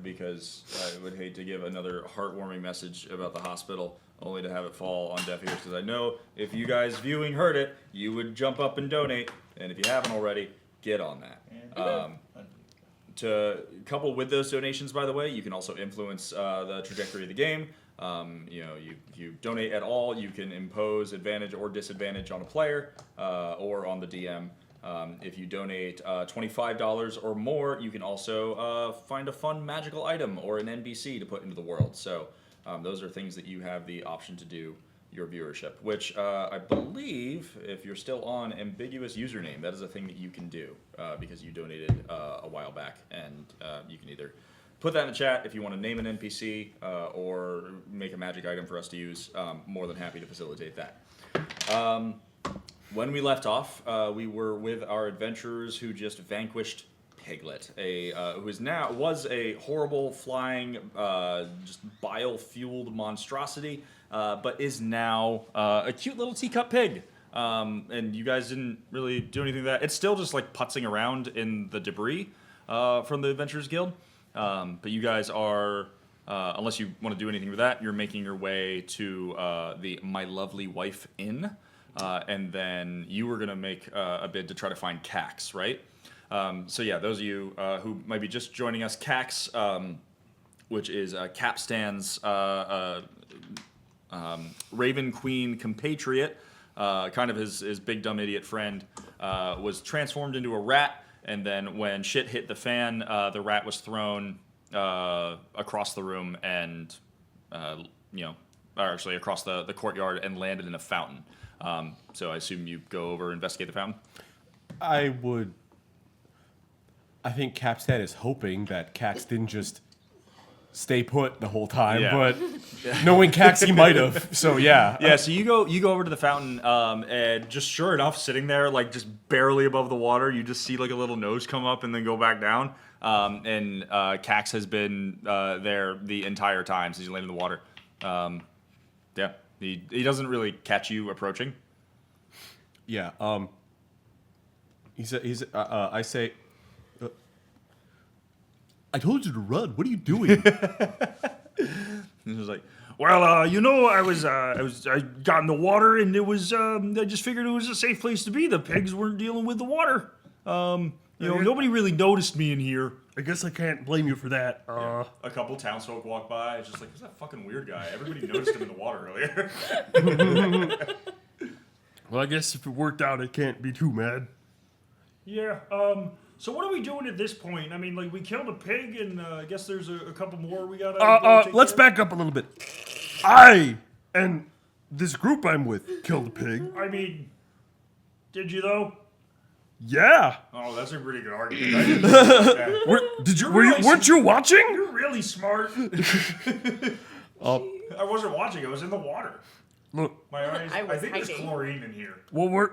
because I would hate to give another heartwarming message about the hospital only to have it fall on deaf ears, because I know if you guys viewing heard it, you would jump up and donate, and if you haven't already, get on that. To couple with those donations, by the way, you can also influence the trajectory of the game. If you donate at all, you can impose advantage or disadvantage on a player or on the DM. If you donate $25 or more, you can also find a fun magical item or an NPC to put into the world. So those are things that you have the option to do your viewership, which I believe, if you're still on ambiguous username, that is a thing that you can do because you donated a while back, and you can either put that in the chat if you want to name an NPC or make a magic item for us to use. More than happy to facilitate that. When we left off, we were with our adventurers who just vanquished Piglet, who was a horrible flying, just bile-fueled monstrosity, but is now a cute little teacup pig. And you guys didn't really do anything to that. It's still just like putzing around in the debris from the Adventurers Guild. But you guys are, unless you want to do anything with that, you're making your way to the My Lovely Wife Inn. And then you were going to make a bid to try to find Cax, right? So yeah, those of you who might be just joining us, Cax, which is Capstan's Raven Queen compatriot, kind of his big dumb idiot friend, was transformed into a rat, and then when shit hit the fan, the rat was thrown across the room and, or actually across the courtyard and landed in a fountain. So I assume you go over investigate the fountain? I think Capstan is hoping that Cax didn't just stay put the whole time, but knowing Cax, he might have. So yeah. Yeah, so you go over to the fountain, and just sure enough, sitting there, like just barely above the water, you just see like a little nose come up and then go back down. And Cax has been there the entire time since you landed in the water. Yeah, he doesn't really catch you approaching. Yeah. I say, I told you to run. What are you doing? He was like, well, I got in the water, and it was, I just figured it was a safe place to be. The pigs weren't dealing with the water. Nobody really noticed me in here. I guess I can't blame you for that. A couple townsfolk walk by. It's just like, who's that fucking weird guy? Everybody noticed him in the water earlier. Well, I guess if it worked out, I can't be too mad. Yeah, so what are we doing at this point? I mean, like, we killed a pig, and I guess there's a couple more we gotta Let's back up a little bit. I and this group I'm with killed a pig. I mean, did you, though? Yeah. Oh, that's a pretty good argument. I didn't that. Weren't you watching? You're really smart. I wasn't watching. I was in the water. Look, My eyes. I was think there's hiding. chlorine in here. what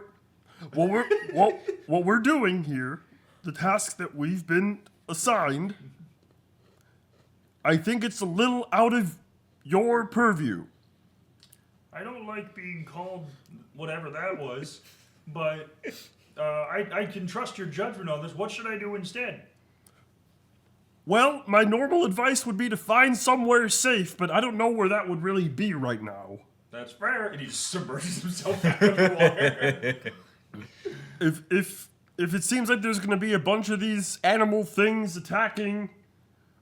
we're doing here, the task that we've been assigned, I think it's a little out of your purview. I don't like being called whatever that was, but I can trust your judgment on this. What should I do instead? Well, my normal advice would be to find somewhere safe, but I don't know where that would really be right now. That's fair. And he just submerges himself back underwater. If it seems like there's gonna be a bunch of these animal things attacking,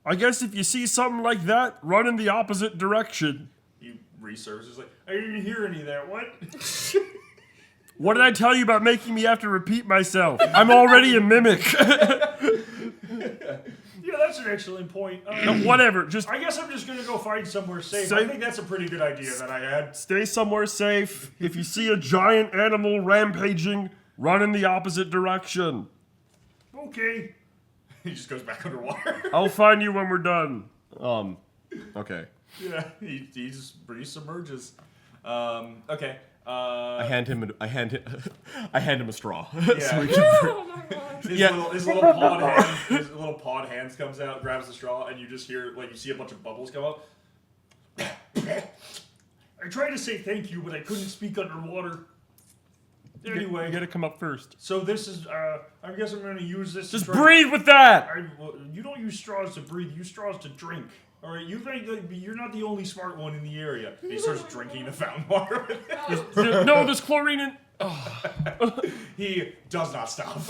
I guess if you see something like that, run in the opposite direction. He resurfaces like, I didn't hear any of that. What? What did I tell you about making me have to repeat myself? I'm already a mimic. Yeah, that's an excellent point. Whatever, just I guess I'm just gonna go find somewhere safe. I Safe. think that's a pretty good idea that I had. stay somewhere safe. If you see a giant animal rampaging, run in the opposite direction. Okay. He just goes back underwater. I'll find you when we're done. Okay. Yeah, he submerges. Okay. I hand him a straw. Yeah. His little pod hands comes out, grabs the straw, and you just hear, like, you see a bunch of bubbles come up. I tried to say thank you, but I couldn't speak underwater. Anyway, you gotta come up first. so this is, I guess I'm gonna use this. Just to try breathe with that. well, you don't use straws to breathe. You use straws to drink. All right, you think that you're not the only smart one in the area. He starts drinking the fountain water. No, there's chlorine in. He does not stop.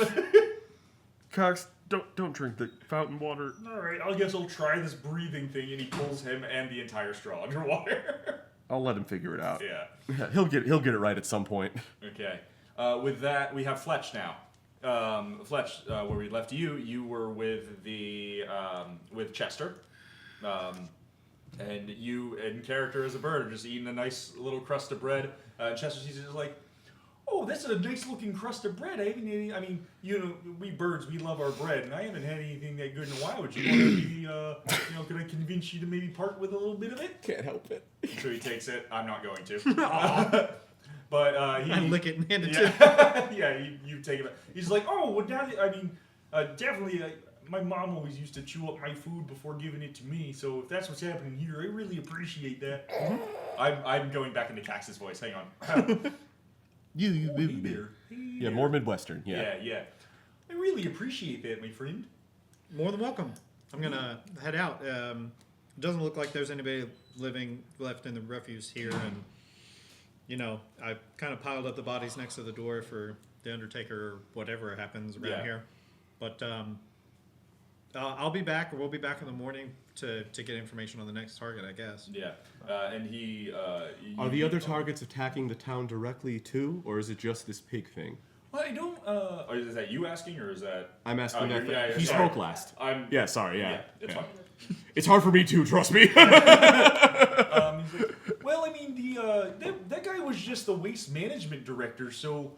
Cox, don't drink the fountain water. All right, I guess I'll try this breathing thing, and he pulls him and the entire straw underwater. I'll let him figure it out. Yeah. He'll get it right at some point. Okay. With that, we have Fletch now. Fletch, where we left you, you were with the with Chester, and you in character as a bird are just eating a nice little crust of bread. Chester sees it is like, oh, that's a nice looking crust of bread. I haven't had any, I mean, you know, we birds, we love our bread, and I haven't had anything that good in a while. Would you want to maybe, you know, could I convince you to maybe part with a little bit of it? Can't help it. So he takes it. I'm not going to. But he. I lick it and hand it to Yeah, yeah, you take it. He's like, oh, well, now, I mean, definitely, my mom always used to chew up my food before giving it to me, so if that's what's happening here, I really appreciate that. I'm going back into Cax's voice. Hang on. You Hey there. Hey Yeah, there. more Midwestern. Yeah, yeah. I really appreciate that, my friend. More than welcome. I'm gonna head out. It doesn't look like there's anybody left in the refuse here, and you know, I kind of piled up the bodies next to the door for the Undertaker or whatever happens around here. But I'll be back, or we'll be back in the morning to get information on the next target, I guess. Yeah, and he. Are the other targets attacking the town directly too, or is it just this pig thing? Well, I don't. Or is that you asking, or is that? I'm asking that. yeah, He sorry. spoke last. I'm. Yeah, sorry. Yeah, it's yeah. fine. It's hard for me too. Trust me. He's like, well, I mean, that guy was just the waste management director, so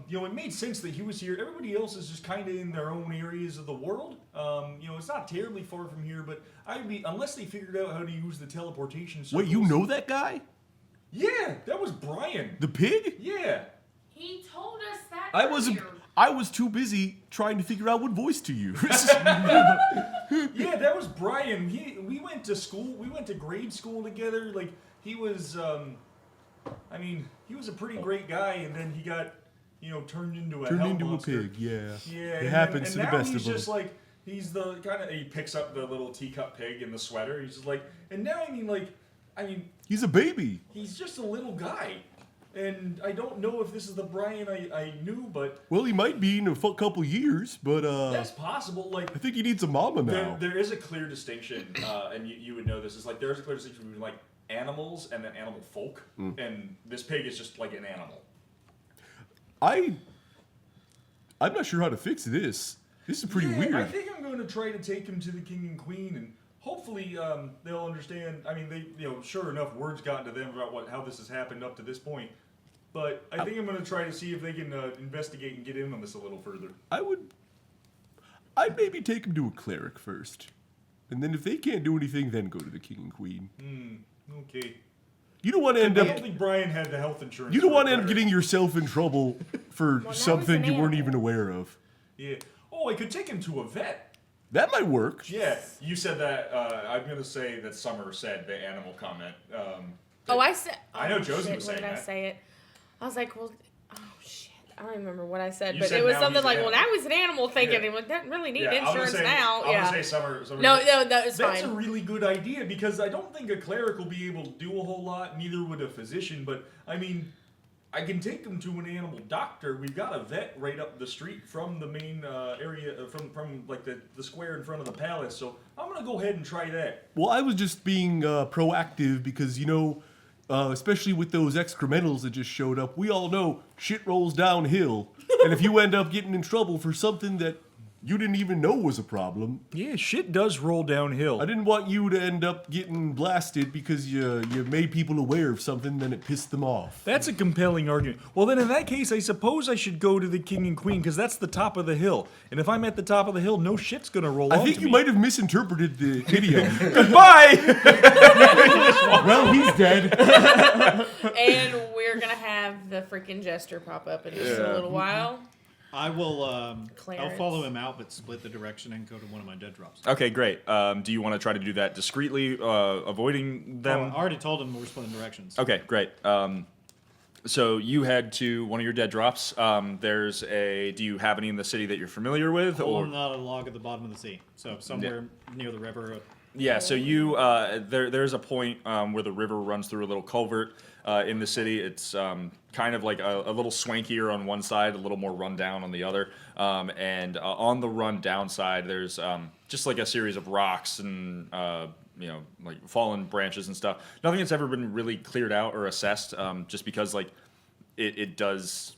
you know, it made sense that he was here. Everybody else is just kind of in their own areas of the world. You know, it's not terribly far from here, but unless they figured out how to use the teleportation circles. Wait, you know that guy? Yeah, that was Brian. The pig? Yeah. He told us that I earlier. was too busy trying to figure out what voice to use. Yeah, that was Brian. We went to school. We went to grade school together. Like, he was, I mean, he was a pretty great guy, and then he got, you know, turned into a hell monster. pig. Yeah. Yeah, It happens to the now best he's of just them. like, he's the kind of, he picks up the little teacup pig in the sweater. He's just like, and now I mean, He's a baby. he's just a little guy. And I don't know if this is the Brian I knew, but Well, he might be in a couple years, but that's possible. Like, I think he needs a mama now. there is a clear distinction, and you would know this. Is like there's a clear distinction between like animals and then animal folk, and this pig is just like an animal. I'm not sure how to fix this. This is pretty Yeah, weird. I think I'm going to try to take him to the king and queen, and hopefully they'll understand. I mean, sure enough, word's gotten to them about how this has happened up to this point. But I think I'm going to try to see if they can investigate and get in on this a little further. I'd maybe take him to a cleric first. And then if they can't do anything, then go to the king and queen. Okay. You don't want to end I up don't think Brian had the health insurance. you don't for want to a end up cleric. getting yourself in trouble for he's something an you weren't animal. even aware of. Yeah. Oh, I could take him to a vet. That might work. Yeah, you said that. I'm going to say that Summer said the animal comment. Oh, I said. I know oh, Josie shit, was what saying did I that. say it? I was like, well, oh shit, I don't remember what I said, You but said it was now something he's like, an well, now animal. he's an animal, thinking Yeah. he doesn't really need Yeah, insurance now. I'm Yeah. gonna say Summer. No, it's That's fine. a really good idea because I don't think a cleric will be able to do a whole lot. Neither would a physician. But I mean, I can take him to an animal doctor. We've got a vet right up the street from the main area, from like the square in front of the palace. So I'm gonna go ahead and try that. Well, I was just being proactive because, you know, especially with those excrementals that just showed up, we all know shit rolls downhill. And if you end up getting in trouble for something that you didn't even know was a problem, Yeah, shit does roll downhill. I didn't want you to end up getting blasted because you made people aware of something, then it pissed them off. That's a compelling argument. Well, then in that case, I suppose I should go to the king and queen because that's the top of the hill. And if I'm at the top of the hill, no shit's gonna roll I onto think you me. might have misinterpreted the idiom. Goodbye. Well, he's dead. And we're gonna have the freaking jester pop up in just a little while. I will. I'll Clarence. follow him out, but split the direction and go to one of my dead drops. Okay, great. Do you want to try to do that discreetly, avoiding I them? already told him we're splitting directions. Okay, great. So you head to one of your dead drops. There's a. Do you have any in the city that you're familiar with, or Pulling out a log at the bottom of the sea. So somewhere near the river. yeah? So you there's a point where the river runs through a little culvert in the city. It's kind of like a little swankier on one side, a little more run down on the other. And on the run down side, there's just like a series of rocks and like fallen branches and stuff. Nothing that's ever been really cleared out or assessed, just because like it does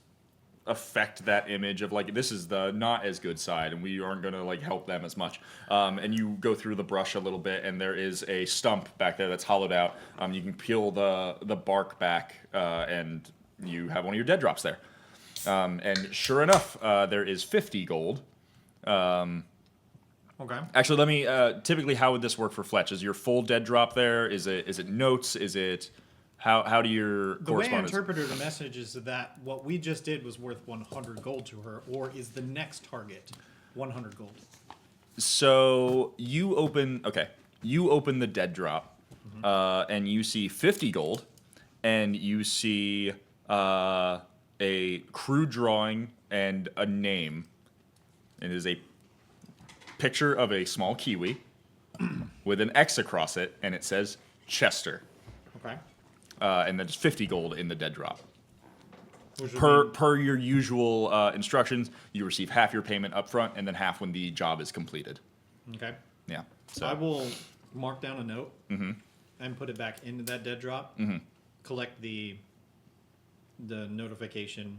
affect that image of like this is the not as good side and we aren't going to like help them as much. And you go through the brush a little bit and there is a stump back there that's hollowed out. You can peel the bark back and you have one of your dead drops there. And sure enough, there is 50 gold. Okay. Actually, let me. Typically, how would this work for Fletch? Is your full dead drop there? Is it notes? Is it how do your The way I correspondence? interpreted the message is that what we just did was worth 100 gold to her, or is the next target 100 gold? So you open. Okay, you open the dead drop, and you see 50 gold, and you see a crude drawing and a name. It is a picture of a small kiwi with an X across it, and it says Chester. Okay. And then there's 50 gold in the dead drop. Which would Per mean- per your usual instructions, you receive half your payment up front, and then half when the job is completed. Okay. Yeah. So I will mark down a note and put it back into that dead drop. Collect the notification,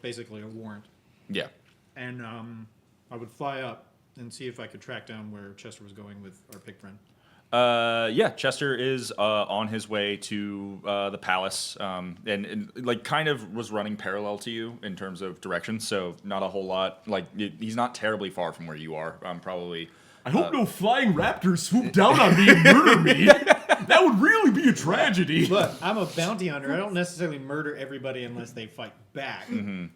basically a warrant, yeah. and I would fly up and see if I could track down where Chester was going with our pig friend. Yeah, Chester is on his way to the palace, and like kind of was running parallel to you in terms of direction, so not a whole lot. Like he's not terribly far from where you are. Probably. I hope no flying raptors swoop down on me and murder me. That would really be a tragedy. Look, I'm a bounty hunter. I don't necessarily murder everybody unless they fight back.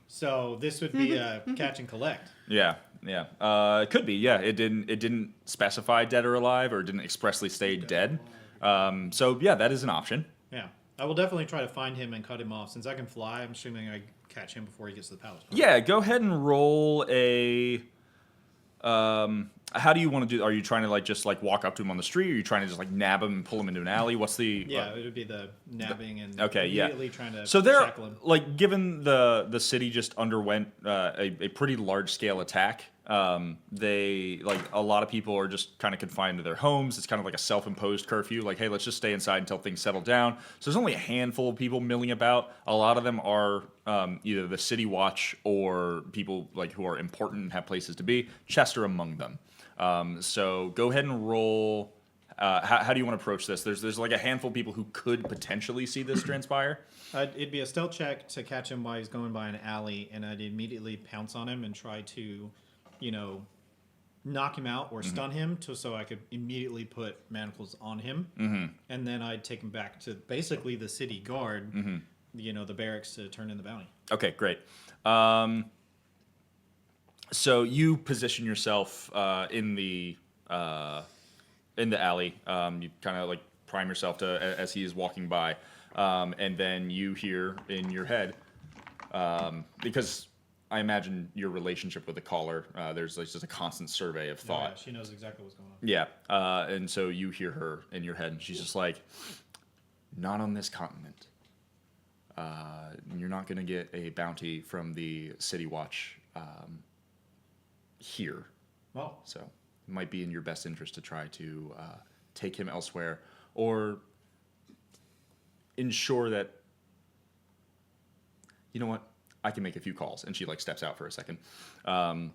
So this would be a catch and collect. Yeah, yeah. It could be. Yeah, it didn't specify dead or alive, or didn't expressly say dead. So yeah, that is an option. Yeah, I will definitely try to find him and cut him off. Since I can fly, I'm assuming I catch him before he gets to the palace. Yeah, go ahead and roll a. How do you want to do? Are you trying to like just like walk up to him on the street? Or are you trying to just like nab him and pull him into an alley? What's the? Yeah, it would be the nabbing and Okay, yeah. immediately trying to So there, shackle him. like, given the city just underwent a pretty large scale attack, they like a lot of people are just kind of confined to their homes. It's kind of like a self imposed curfew. Like, hey, let's just stay inside until things settle down. So there's only a handful of people milling about. A lot of them are either the city watch or people like who are important and have places to be. Chester among them. So go ahead and roll. How do you want to approach this? There's like a handful of people who could potentially see this transpire. It'd be a stealth check to catch him while he's going by an alley, and I'd immediately pounce on him and try to, knock him out or stun him, so I could immediately put manacles on him, and then I'd take him back to basically the city guard, the barracks to turn in the bounty. Okay, great. So you position yourself in the alley. You kind of like prime yourself as he is walking by, and then you hear in your head, because I imagine your relationship with the caller. There's like just a constant survey of thought. Yeah, she knows exactly what's going on. Yeah, and so you hear her in your head, and she's just like, "Not on this continent. You're not going to get a bounty from the City Watch here. Well, So it might be in your best interest to try to take him elsewhere, or ensure that, you know what, I can make a few calls." And she like steps out for a second. and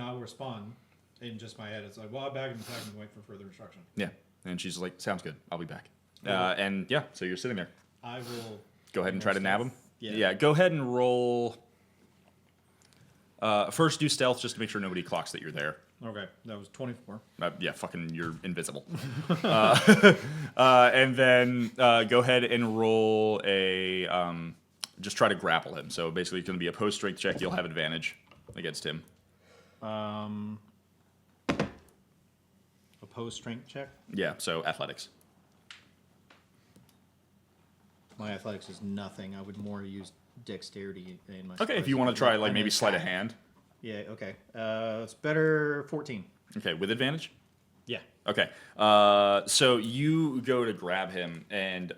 I'll respond in just my head. It's like, well, I bagged and tagged and wait for further instruction. Yeah, and she's like, "Sounds good. I'll be back." And yeah, so you're sitting there. I will Go ahead and try to nab him. Yeah. Go ahead and roll. First, do stealth just to make sure nobody clocks that you're there. Okay, that was 24. Yeah, fucking, you're invisible. And then go ahead and roll a. Just try to grapple him. So basically, it's going to be a post strength check. You'll have advantage against him. Opposed strength check. Yeah, so athletics. My athletics is nothing. I would more use dexterity in my. Okay, if spells. you want to try, I'm like, maybe an sleight of attack. hand. Yeah. Okay. It's better 14. Okay, with advantage? Yeah. Okay, so you go to grab him, and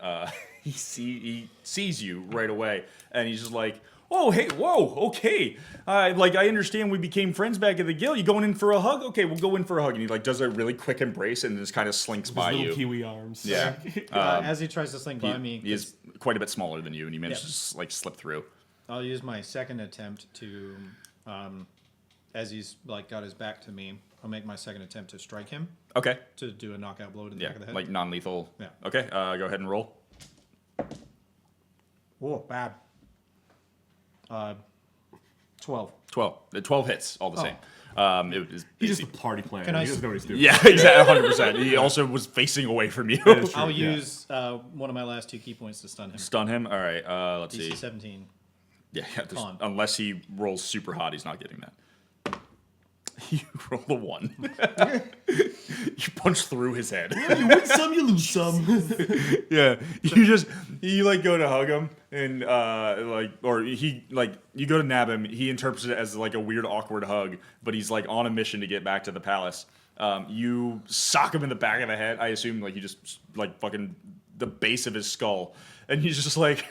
he sees you right away, and he's just like, "Oh, hey, whoa, okay. I understand we became friends back at the Guild. You going in for a hug? Okay, we'll go in for a hug." And he like does a really quick embrace and just kind of slinks by His little you. kiwi arms. Yeah, As he tries to slink by me, he is quite a bit smaller than you, and he manages to just, like slip through. I'll use my second attempt to, as he's like got his back to me, I'll make my second attempt to strike him Okay, to do a knockout blow to the yeah, back of the head. like non-lethal. Yeah. Okay, go ahead and roll. Oh, bad. 12. 12. The 12 hits, all the same. It was He's just a party planner. Can I He doesn't know what he's doing. yeah, exactly, 100%. He also was facing away from you. I'll use one of my last 2 key points to stun him. Stun him. All right. Let's DC see. 17. Yeah, there's- Con. unless he rolls super hot, he's not getting that. You roll a 1. You punch through his head. You win some, you lose some. Yeah, you like go to hug him and you go to nab him. He interprets it as like a weird, awkward hug, but he's like on a mission to get back to the palace. You sock him in the back of the head. I assume like you just like fucking the base of his skull, and he's just like,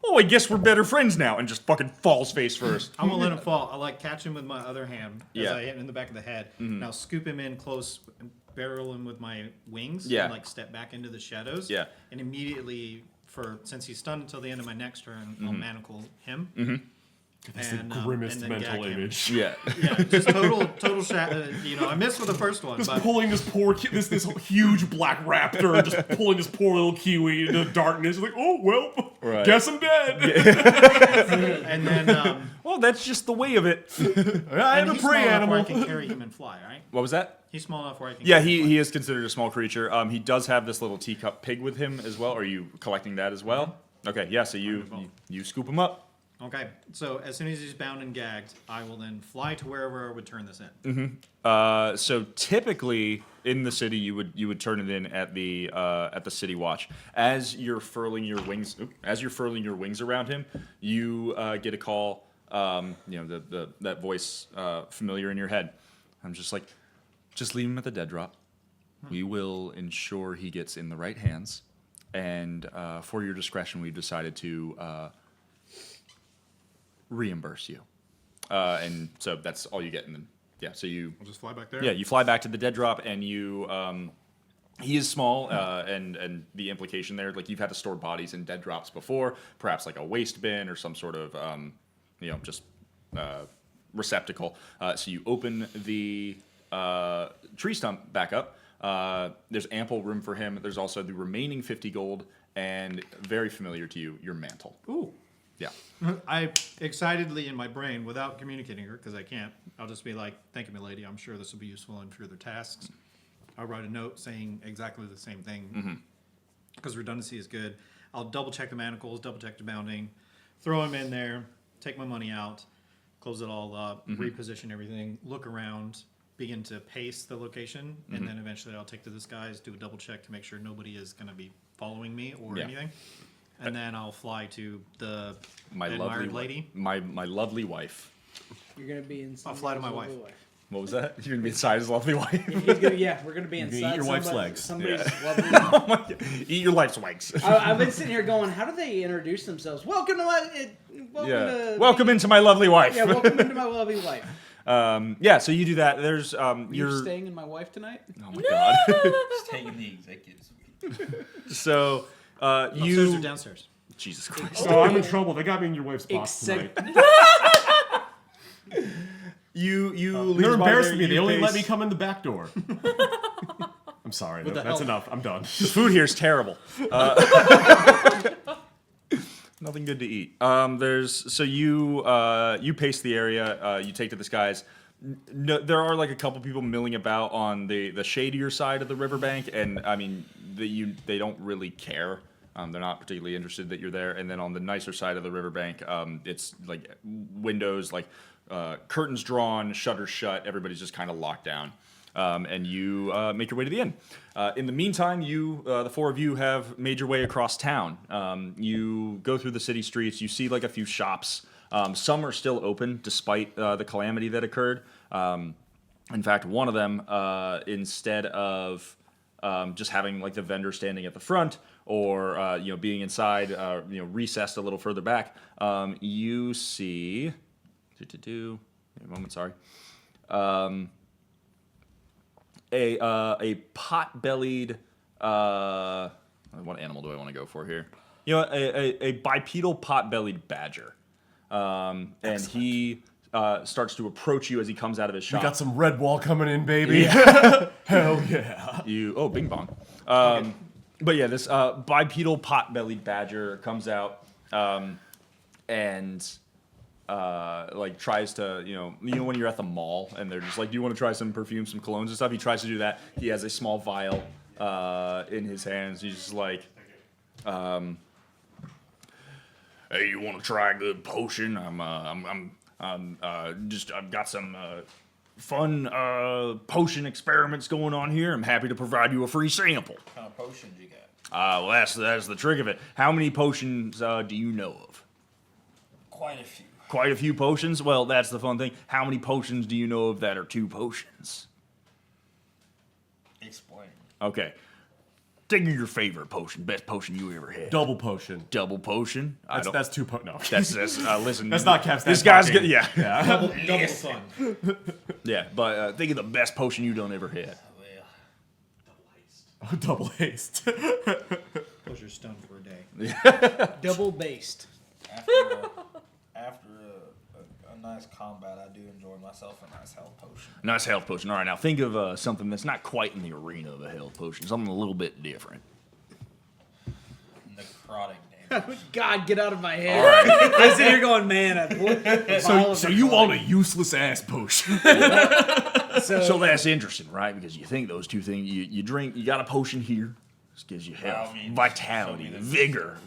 "Oh, I guess we're better friends now," and just fucking falls face first. I won't let him fall. I like catch him with my other hand as Yeah. I hit him in the back of the head. Now scoop him in close and barrel him with my wings. Yeah. And like step back into the shadows. Yeah. And immediately, since he's stunned until the end of my next turn, I'll manacle him. That's And, the grimmest and then mental gag him. image. Yeah. Yeah, just total shadow. I missed with the first one, Just but pulling this poor this huge black raptor and just pulling this poor little kiwi into the darkness. Like, oh well, Right. guess I'm dead. and then Well, that's just the way of it. I am and a he's prey small enough animal. where I can carry him and fly, right? What was that? He's small enough where I can. Yeah, carry him and he is considered a small creature. He does have this little teacup pig with him as well. Are you collecting that as well? Okay, yeah. So you scoop him up. fly. Okay, so as soon as he's bound and gagged, I will then fly to wherever I would turn this in. So typically in the city, you would turn it in at the city watch. As you're furling your wings, around him, you get a call. That voice familiar in your head. I'm just like, just leave him at the dead drop. We will ensure he gets in the right hands, and for your discretion, we've decided to reimburse you. And so that's all you get, and then so you. I'll just fly back there. Yeah, you fly back to the dead drop, and you. He is small, and the implication there, like you've had to store bodies in dead drops before, perhaps like a waste bin or some sort of, just receptacle. So you open the tree stump back up. There's ample room for him. There's also the remaining 50 gold, and very familiar to you, your mantle. Ooh. Yeah. I excitedly in my brain, without communicating her, because I can't, I'll just be like, "Thank you, my lady. I'm sure this will be useful in further tasks." I'll write a note saying exactly the same thing, because redundancy is good. I'll double check the manacles, double check the bounding, throw them in there, take my money out, close it all up, reposition everything, look around, begin to pace the location, and then eventually I'll take the disguise, do a double check to make sure nobody is going to be following me or Yeah. anything. And then I'll fly to the My admired lovely lady. My lovely wife. You're gonna be inside. I'll fly to my his wife. lovely What was that? You're gonna be inside his lovely wife. We're gonna be gonna inside. eat your wife's legs. Somebody's Yeah. lovely. Oh my God. Eat your life's legs. I've been sitting here going, how do they introduce themselves? Welcome Welcome into my lovely wife. Yeah, welcome into my lovely wife. So you do that. There's You're you're staying in my wife tonight? oh my god. Staying in the executive suite. So Upstairs or you downstairs? Jesus Christ. Oh, I'm in trouble. They got me in your wife's box Except- tonight. You leave They're by embarrassing there, me. They you only let pace- me come in the back door. I'm sorry. the That's hell? enough. I'm done. The food here is terrible. Nothing good to eat. You pace the area. You take to this guy's. No, there are like a couple people milling about on the shadier side of the riverbank, and I mean they don't really care. They're not particularly interested that you're there. And then on the nicer side of the riverbank, it's like windows, like curtains drawn, shutters shut. Everybody's just kind of locked down. and you make your way to the inn. In the meantime, the four of you have made your way across town. You go through the city streets. You see like a few shops. Some are still open despite the calamity that occurred. In fact, one of them, instead of just having like the vendor standing at the front or being inside, recessed a little further back, you see. A moment, sorry. A pot-bellied. What animal do I want to go for here? A bipedal pot-bellied badger, and he starts to approach you as he comes out of his shop. We got some red wall coming in, baby. Hell yeah. Bing bong. But yeah, this bipedal pot-bellied badger comes out and tries to, when you're at the mall and they're just like, do you want to try some perfume, some colognes and stuff? He tries to do that. He has a small vial in his hands. He's just like, hey, you want to try a good potion? I've got some fun potion experiments going on here. I'm happy to provide you a free sample. What kind of potions you got? Well, that's the trick of it. How many potions do you know of? Quite a few. Quite a few potions? Well, that's the fun thing. How many potions do you know of that are 2 potions? Explain. Okay. Think of your favorite potion, best potion you ever had. Double potion. Double potion? That's 2 No. That's listen. That's not Cap's. This guy's good. Yeah. Double fun. Yeah, but think of the best potion you done ever had. Well, Double haste. Close your stun for a day. Double based. after a nice combat, I do enjoy myself a nice health potion. Nice health potion. All right, now think of something that's not quite in the arena of a health potion. Something a little bit different. Necrotic damage. God, get out of my head. All right. I'm sitting here going, man. So you want a useless ass potion? So that's interesting, right? Because you think those two things, you drink, you got a potion here. This gives you health, vitality, vigor.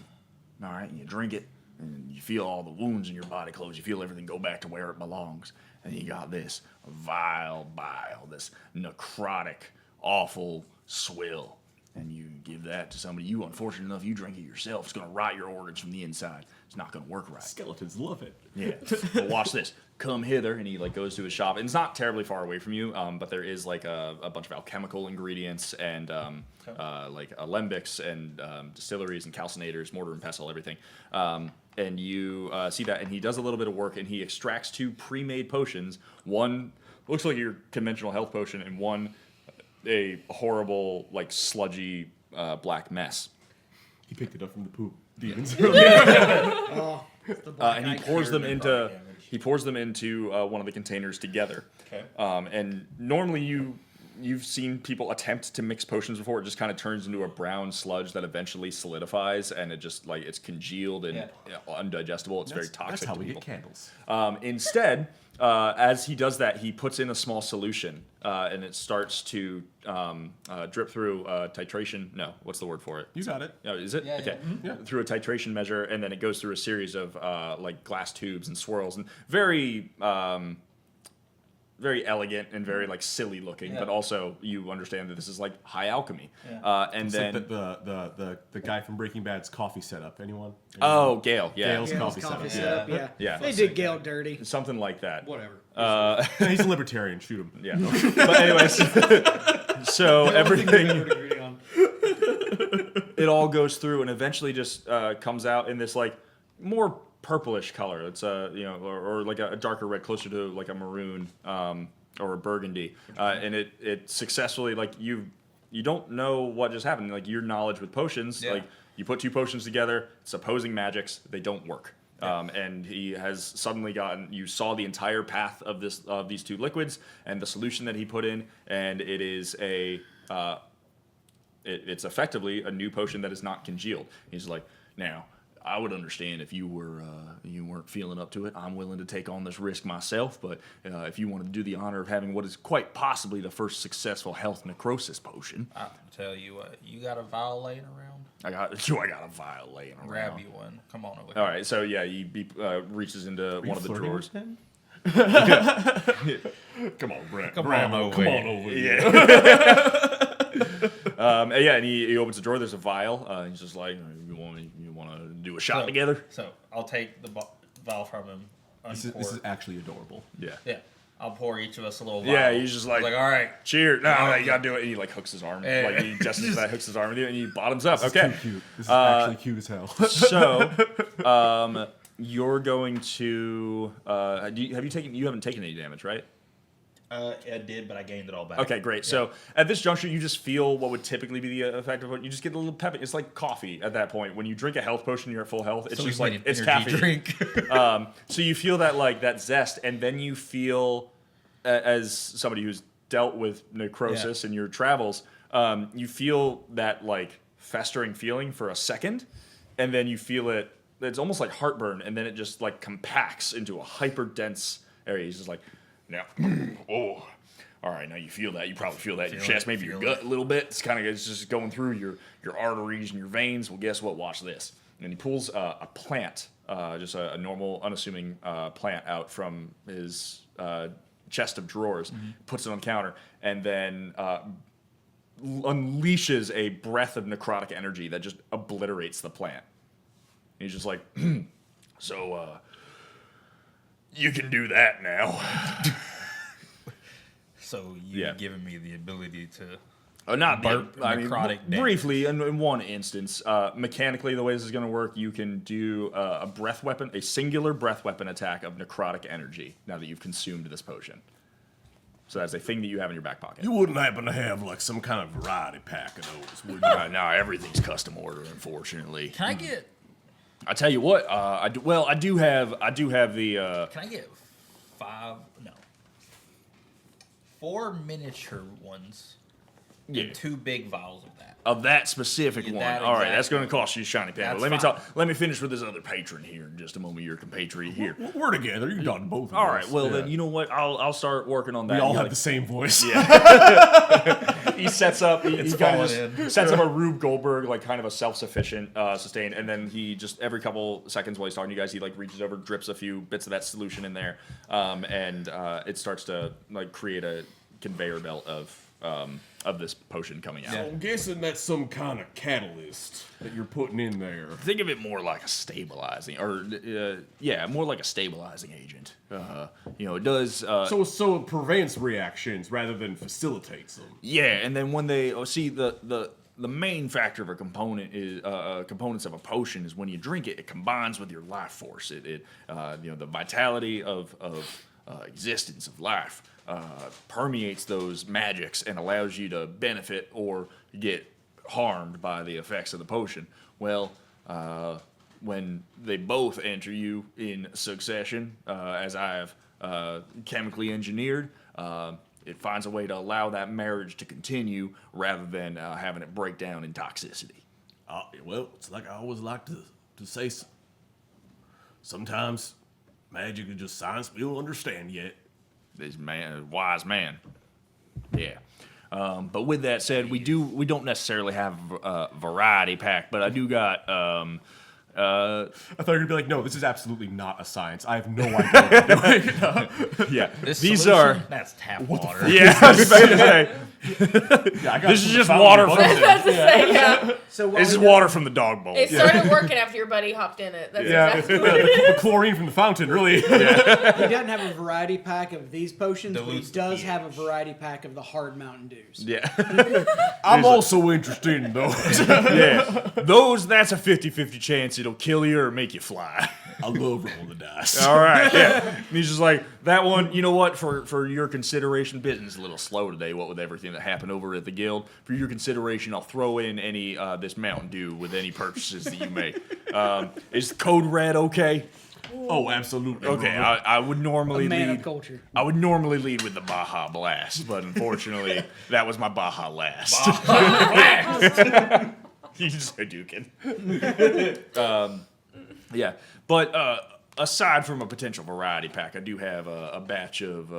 All right, and you drink it, and you feel all the wounds in your body close. You feel everything go back to where it belongs. And you got this vile bile, this necrotic, awful swill. And you give that to somebody. You, unfortunate enough, you drink it yourself. It's going to rot your organs from the inside. It's not going to work right. Skeletons love it. Yeah. But watch this. Come hither, and he goes to his shop. And it's not terribly far away from you, but there is a bunch of alchemical ingredients and alembics and distilleries and calcinators, mortar and pestle, everything. And you see that, and he does a little bit of work, and he extracts 2 pre-made potions. One looks like your conventional health potion, and one a horrible, sludgy black mess. He picked it up from the poop demons. And he pours them into one of the containers together. Okay. And normally you've seen people attempt to mix potions before. It just kind of turns into a brown sludge that eventually solidifies, and it just it's congealed and undigestible. It's very toxic. That's how to we people. get candles. Instead, as he does that, he puts in a small solution, and it starts to drip through titration. No, what's the word for it? You got it. Oh, is it? Yeah, okay. Yeah. Through a titration measure, and then it goes through a series of glass tubes and swirls, and very very elegant and very silly looking, but also you understand that this is high alchemy. Yeah. And It's then like the guy from Breaking Bad's coffee setup. Anyone? oh, Gale, yeah, Gale's coffee setup. setup, Yeah. yeah. Yeah. They did Gale dirty. something like that. Whatever. He's a libertarian. Shoot him. Yeah. But anyways, so everything. Agree on. It all goes through and eventually just comes out in this more purplish color. It's or a darker red, closer to a maroon or a burgundy. And it successfully you don't know what just happened. Your knowledge with potions, Yeah. you put 2 potions together, it's opposing magics, they don't work. And he has suddenly you saw the entire path of these 2 liquids and the solution that he put in, and it is it's effectively a new potion that is not congealed. He's like, now, I would understand if you weren't feeling up to it. I'm willing to take on this risk myself, but if you want to do the honor of having what is quite possibly the first successful health necrosis potion, I can tell you what, you got a vial laying around? I got a vial laying around. Grab you one. Come on over All here. right, so yeah, he reaches into one of the drawers. Come on, Brett. Come Grab on him. over Come here. on over here. And he opens the drawer. There's a vial. He's just like, you want to do a shot together? So I'll take the vial from him. This is unpour- actually adorable. Yeah. yeah. I'll pour each of us a little vial. Yeah, he's just like, all right. cheers. No, you gotta do it. And he like hooks his arm. Yeah. Like he gestures that, hooks his arm with you, and he bottoms up. This Okay. is too cute. This is actually cute as hell. So, you're going to. Have you taken? You haven't taken any damage, right? I did, but I gained it all back. Okay, great. So at this juncture, you just feel what would typically be the effect of it. You just get a little pep. It's like coffee at that point. When you drink a health potion, you're at full health. It's So just we like made an it's energy caffeine. drink. So you feel that like that zest, and then you feel, as somebody who's dealt with necrosis in your travels, you feel that like festering feeling for a second, and then you feel it. It's almost like heartburn, and then it just like compacts into a hyper dense area. He's just like, now, oh. All right, now you feel that. You probably feel that in your Feel chest, it, maybe your feel gut a little bit. It's kind of just going through your arteries and your veins. Well, guess what? Watch this. And he pulls a plant, just a normal, unassuming plant out from his chest of drawers, puts it on the counter, and then unleashes a breath of necrotic energy that just obliterates the plant. And he's just like, so you can do that now. So you've Yeah. given me the ability to. Not Burp I mean, necrotic damage. briefly, in one instance, mechanically, the way this is going to work, you can do a breath weapon, a singular breath weapon attack of necrotic energy. Now that you've consumed this potion, so that's a thing that you have in your back pocket. You wouldn't happen to have like some kind of variety pack of those, would you? No, everything's custom order, unfortunately. Can I get? I tell you what, I do have the. Can I get 4 miniature ones? Yeah. And 2 big vials of that. Of that specific Yeah, one. that All right, that's exactly. going to cost you a shiny panel. That's Let me fine. talk. Let me finish with this other patron here in just a moment. Your compatriot here. We're together. You can talk to both of All us. right. Well, Yeah. then you know what? I'll start working on that. We all You, have like, the same voice. he sets up. He kind falling of just sets up a Rube Goldberg, like kind of a self-sufficient sustain, and then he just every couple seconds while he's talking to you guys, he like reaches over, drips a few bits of that solution in there, and it starts to like create a conveyor belt of this potion coming out. So I'm guessing that's some kind of catalyst that you're putting in there. Think of it more like a stabilizing, or more like a stabilizing agent. It does. So it prevents reactions rather than facilitates them. Yeah, and then when they see the main factor of a component is components of a potion is when you drink it, it combines with your life force. The vitality of existence of life permeates those magics and allows you to benefit or get harmed by the effects of the potion. Well, when they both enter you in succession, as I have chemically engineered, it finds a way to allow that marriage to continue rather than having it break down in toxicity. Well, it's like I always like to say. Sometimes magic is just science we don't understand yet. This man, wise man. Yeah. But with that said, we don't necessarily have a variety pack, but I do got. I thought you were gonna be like, no, this is absolutely not a science. I have no idea what I'm doing. Yeah. This These solution? are. That's tap water. Yeah. I was about to say, Yeah, I got this is some just fountain water butter. from. That's to say, yeah. So while This is we water from the dog bowl. It started working after your buddy hopped in it. That's Yeah, exactly what it is. the chlorine from the fountain, really. He doesn't have a variety pack of these potions, but he Dilutes the does have a pH. variety pack of the hard Mountain Dews. Yeah. I'm also interested in those. Yeah. That's a 50-50 chance it'll kill you or make you fly. I love rolling the dice. All right, yeah. And he's just like, that one, you know what, for your consideration, business is a little slow today, what with everything that happened over at the guild. For your consideration, I'll throw in any this Mountain Dew with any purchases that you make. Is Code Red okay? Oh, absolutely. Okay, brother. I would A normally man of lead. culture. I would normally lead with the Baja Blast, but unfortunately, that was my Baja last. He's just Hadouken. Yeah, but aside from a potential variety pack, I do have a batch of.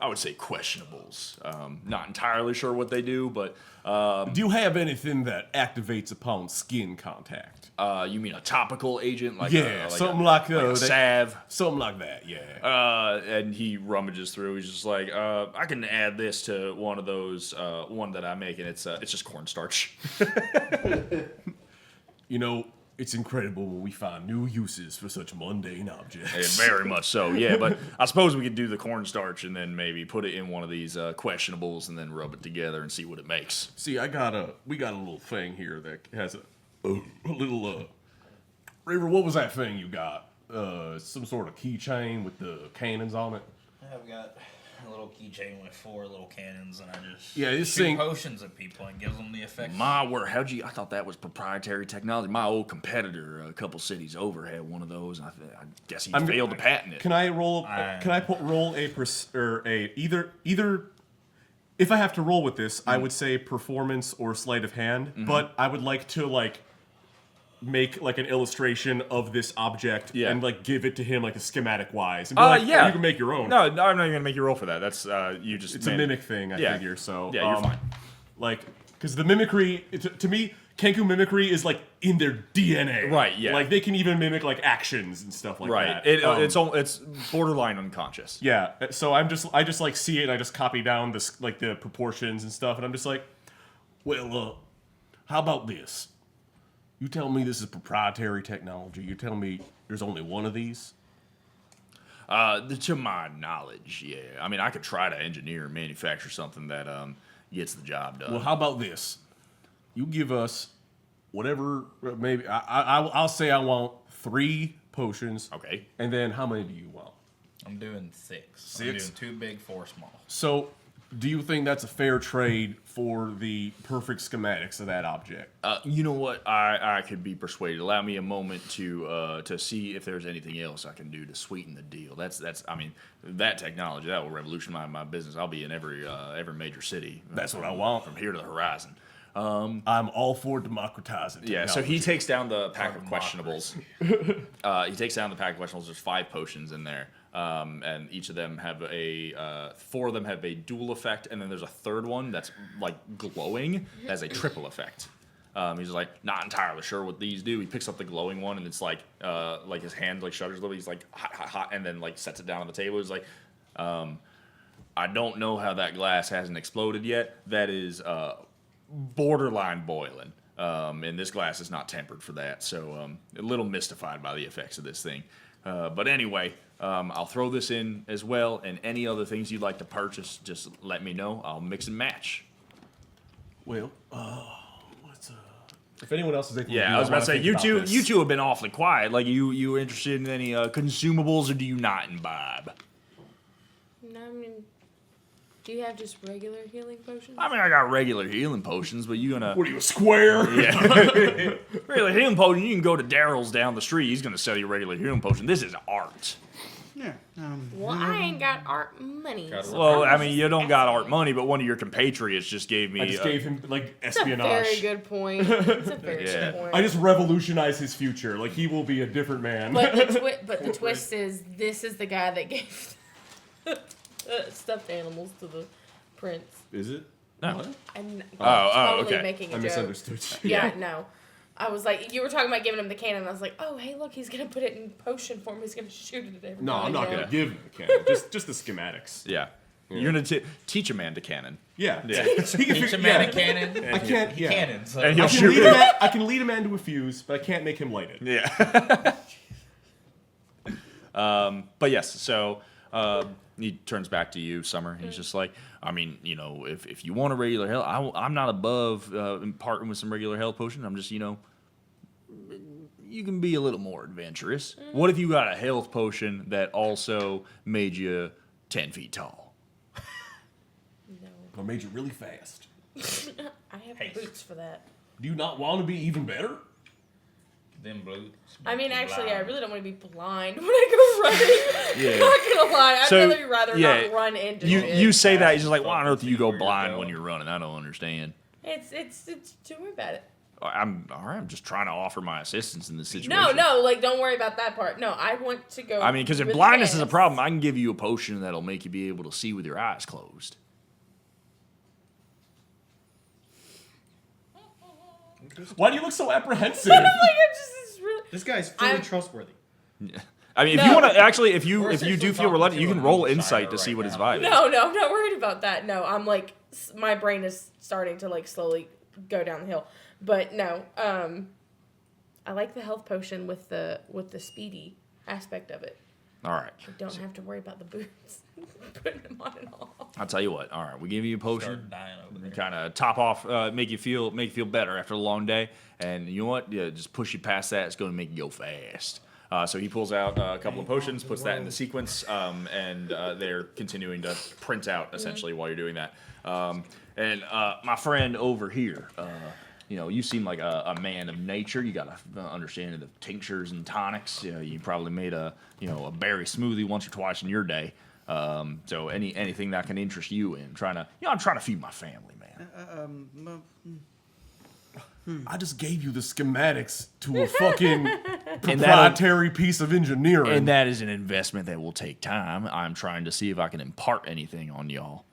I would say questionables. Not entirely sure what they do, but Do you have anything that activates upon skin contact? you mean a topical agent, like something like a that. salve? Something like that, yeah. And he rummages through. He's just like, I can add this to one of those, one that I make, and it's just cornstarch. You know, it's incredible when we find new uses for such mundane objects. Very much so, yeah. But I suppose we could do the cornstarch and then maybe put it in one of these questionables and then rub it together and see what it makes. See, we got a little thing here that has a little, River, what was that thing you got? Some sort of keychain with the cannons on it? I've got a little keychain with 4 little cannons, and I just this shoot thing. potions at people and gives them the effect. My word, I thought that was proprietary technology. My old competitor, a couple cities over, had one of those. I guess he failed to patent it. Can I roll? Can I roll either? If I have to roll with this, I would say performance or sleight of hand. But I would like to make like an illustration of this object and like give it to him like a schematic wise. And be like, yeah. you can make your own. No, I'm not even gonna make you roll for that. That's you just. It's a mimic thing, I figure. So yeah, you're fine. Like, because the mimicry, to me, Kenku mimicry is like in their DNA. Right, yeah. Like they can even mimic like actions and stuff like Right. that. It's borderline unconscious. Yeah. So I just like see it and I just copy down this like the proportions and stuff, and I'm just like, well, how about this? You tell me this is proprietary technology. You tell me there's only one of these. To my knowledge, yeah. I mean, I could try to engineer and manufacture something that gets the job done. Well, how about this? You give us whatever. Maybe I'll say I want 3 potions. Okay. And then how many do you want? I'm doing 6. 6? I'm doing 2 big, 4 small. So, do you think that's a fair trade for the perfect schematics of that object? You know what? I could be persuaded. Allow me a moment to see if there's anything else I can do to sweeten the deal. That's. I mean, that technology that will revolutionize my business. I'll be in every major city. That's what I want. From here to the horizon. I'm all for democratizing technology. Yeah, so he takes down the pack of questionables. There's 5 potions in there, and each of them have 4 of them have a dual effect, and then there's a third one that's like glowing, has a triple effect. He's like not entirely sure what these do. He picks up the glowing one, and it's like his hand like shudders a little. He's like hot, hot, hot, and then like sets it down on the table. He's like, I don't know how that glass hasn't exploded yet. That is borderline boiling. And this glass is not tempered for that, so a little mystified by the effects of this thing. But anyway, I'll throw this in as well, and any other things you'd like to purchase, just let me know. I'll mix and match. Well, if anyone else is thinking, Yeah, I was about to say, you two have been awfully quiet. Like, you interested in any consumables, or do you not imbibe? No, I mean, do you have just regular healing potions? I mean, I got regular healing potions, but you gonna... What are you, a square? Yeah. Regular healing potion, you can go to Daryl's down the street. He's gonna sell you a regular healing potion. This is art. Yeah. Well, I ain't got art money. So Well, I mean, you don't got art money, but one of your compatriots just gave me... I just gave him like It's a espionage. very good point. It's a very Yeah. good point. I just revolutionized his future. Like he will be a different man. But the twist is, this is the guy that gave stuffed animals to the prince. Is it? No. I'm Oh, totally okay. making a I joke. misunderstood. Yeah, no. I was like, you were talking about giving him the cannon. I was like, oh, hey, look, he's gonna put it in potion form. He's gonna shoot it at everybody. No, I'm not now. gonna give him the cannon. Just the schematics. Yeah. You're gonna teach a man to cannon. Yeah. Yeah. He can Teach a fi- man yeah. a cannon. I can't. Yeah. Cannons. And he'll I can, shoot lead it. I can lead a man to a fuse, but I can't make him light it. Yeah. But yes, so he turns back to you, Summer. He's just like, I mean, you know, if you want a regular health, I'm not above parting with some regular health potion. I'm just, you know, you can be a little more adventurous. What if you got a health potion that also made you 10 feet tall? No. Or made you really fast. I have boots for that. Do you not want to be even better? Them boots. I mean, actually, I really don't want to be blind when I go running. Yeah. Not gonna lie, I'd So, really rather yeah, not run into You shit. you say that, you're just like, why on earth do you go Where you're blind going. when you're running? I don't understand. It's don't worry about it. I'm all right. I'm just trying to offer my assistance in this situation. No, like don't worry about that part. No, I want to go. I mean, because if really blindness is a fast. problem, I can give you a potion that'll make you be able to see with your eyes closed. Why do you look so apprehensive? Like I'm just it's really. This guy's fully I'm- trustworthy. I mean, if No. you want to actually, if you We're do essentially feel reluctant, you talking can to roll an insight to outsider see right what his now. vibe is. No, I'm not worried about that. No, I'm like my brain is starting to like slowly go down the hill. But no, I like the health potion with the speedy aspect of it. All right. I don't have to worry about the boots putting them on and off. I'll tell you what. All right, we give you a potion. Start dying over there. Kind of top off, make you feel better after a long day, and you know what? Yeah, just push you past that. It's going to make you go fast. So he pulls out a couple of potions, puts that in the sequence, and they're continuing to print out essentially while you're doing that. And my friend over here, you seem like a man of nature. You got an understanding of tinctures and tonics. You probably made a berry smoothie once or twice in your day. So anything that can interest you in I'm trying to feed my family, man. I just gave you the schematics to a fucking that'll- proprietary piece of engineering. And that is an investment that will take time. I'm trying to see if I can impart anything on y'all.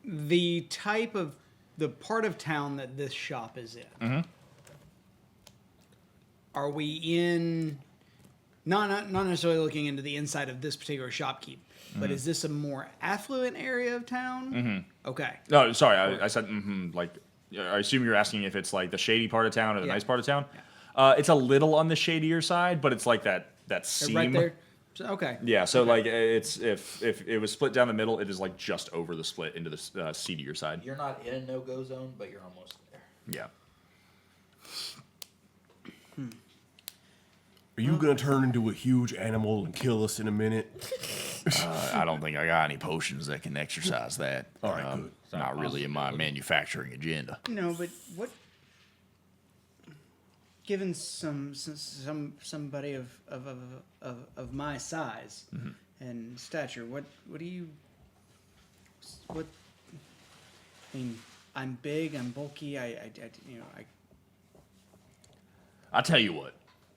The part of town that this shop is in. Are we in? Not necessarily looking into the inside of this particular shopkeep, but is this a more affluent area of town? Okay. No, sorry, I said like. I assume you're asking if it's like the shady part of town or the Yeah. nice part of town. It's a little on the shadier side, but it's like that seam. Right there. So, okay. Yeah, so like it's if it was split down the middle, it is like just over the split into the seedier side. You're not in a no-go zone, but you're almost there. Yeah. Are you gonna turn into a huge animal and kill us in a minute? I don't think I got any potions that can exercise that. All right, good. Not really in my manufacturing agenda. No, but what? Given somebody of my size and stature, what do you? What? I mean, I'm big. I'm bulky. I'll tell you what.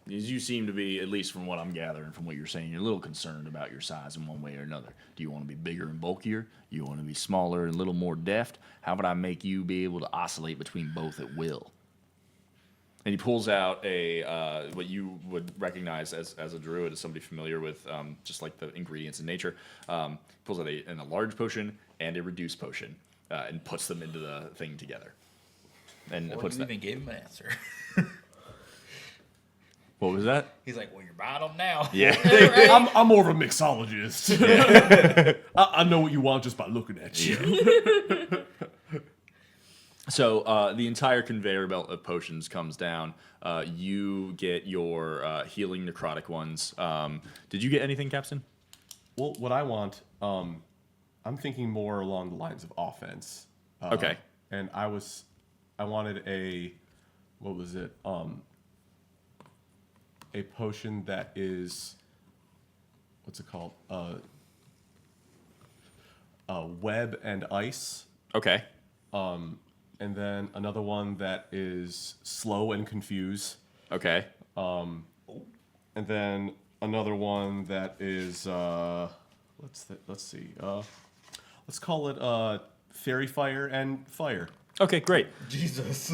Is you seem to be, at least from what I'm gathering from what you're saying, you're a little concerned about your size in one way or another. Do you want to be bigger and bulkier? You want to be smaller and a little more deft? How about I make you be able to oscillate between both at will? And he pulls out a what you would recognize as a druid, as somebody familiar with just like the ingredients in nature. Pulls out a large potion and a reduced potion and puts them into the thing together. And Or puts you that. even gave him an answer. What was that? He's like, well, you're buying them now. Yeah. I'm more of a mixologist. I know what you want just by looking at you. So the entire conveyor belt of potions comes down. You get your healing necrotic ones. Did you get anything, Captain? Well, what I want, I'm thinking more along the lines of offense. Okay. And I wanted what was it? A potion that is, what's it called? Web and ice. Okay. And then another one that is slow and confuse. Okay. And then another one that is let's see. Let's call it fairy fire and fire. Okay, great. Jesus.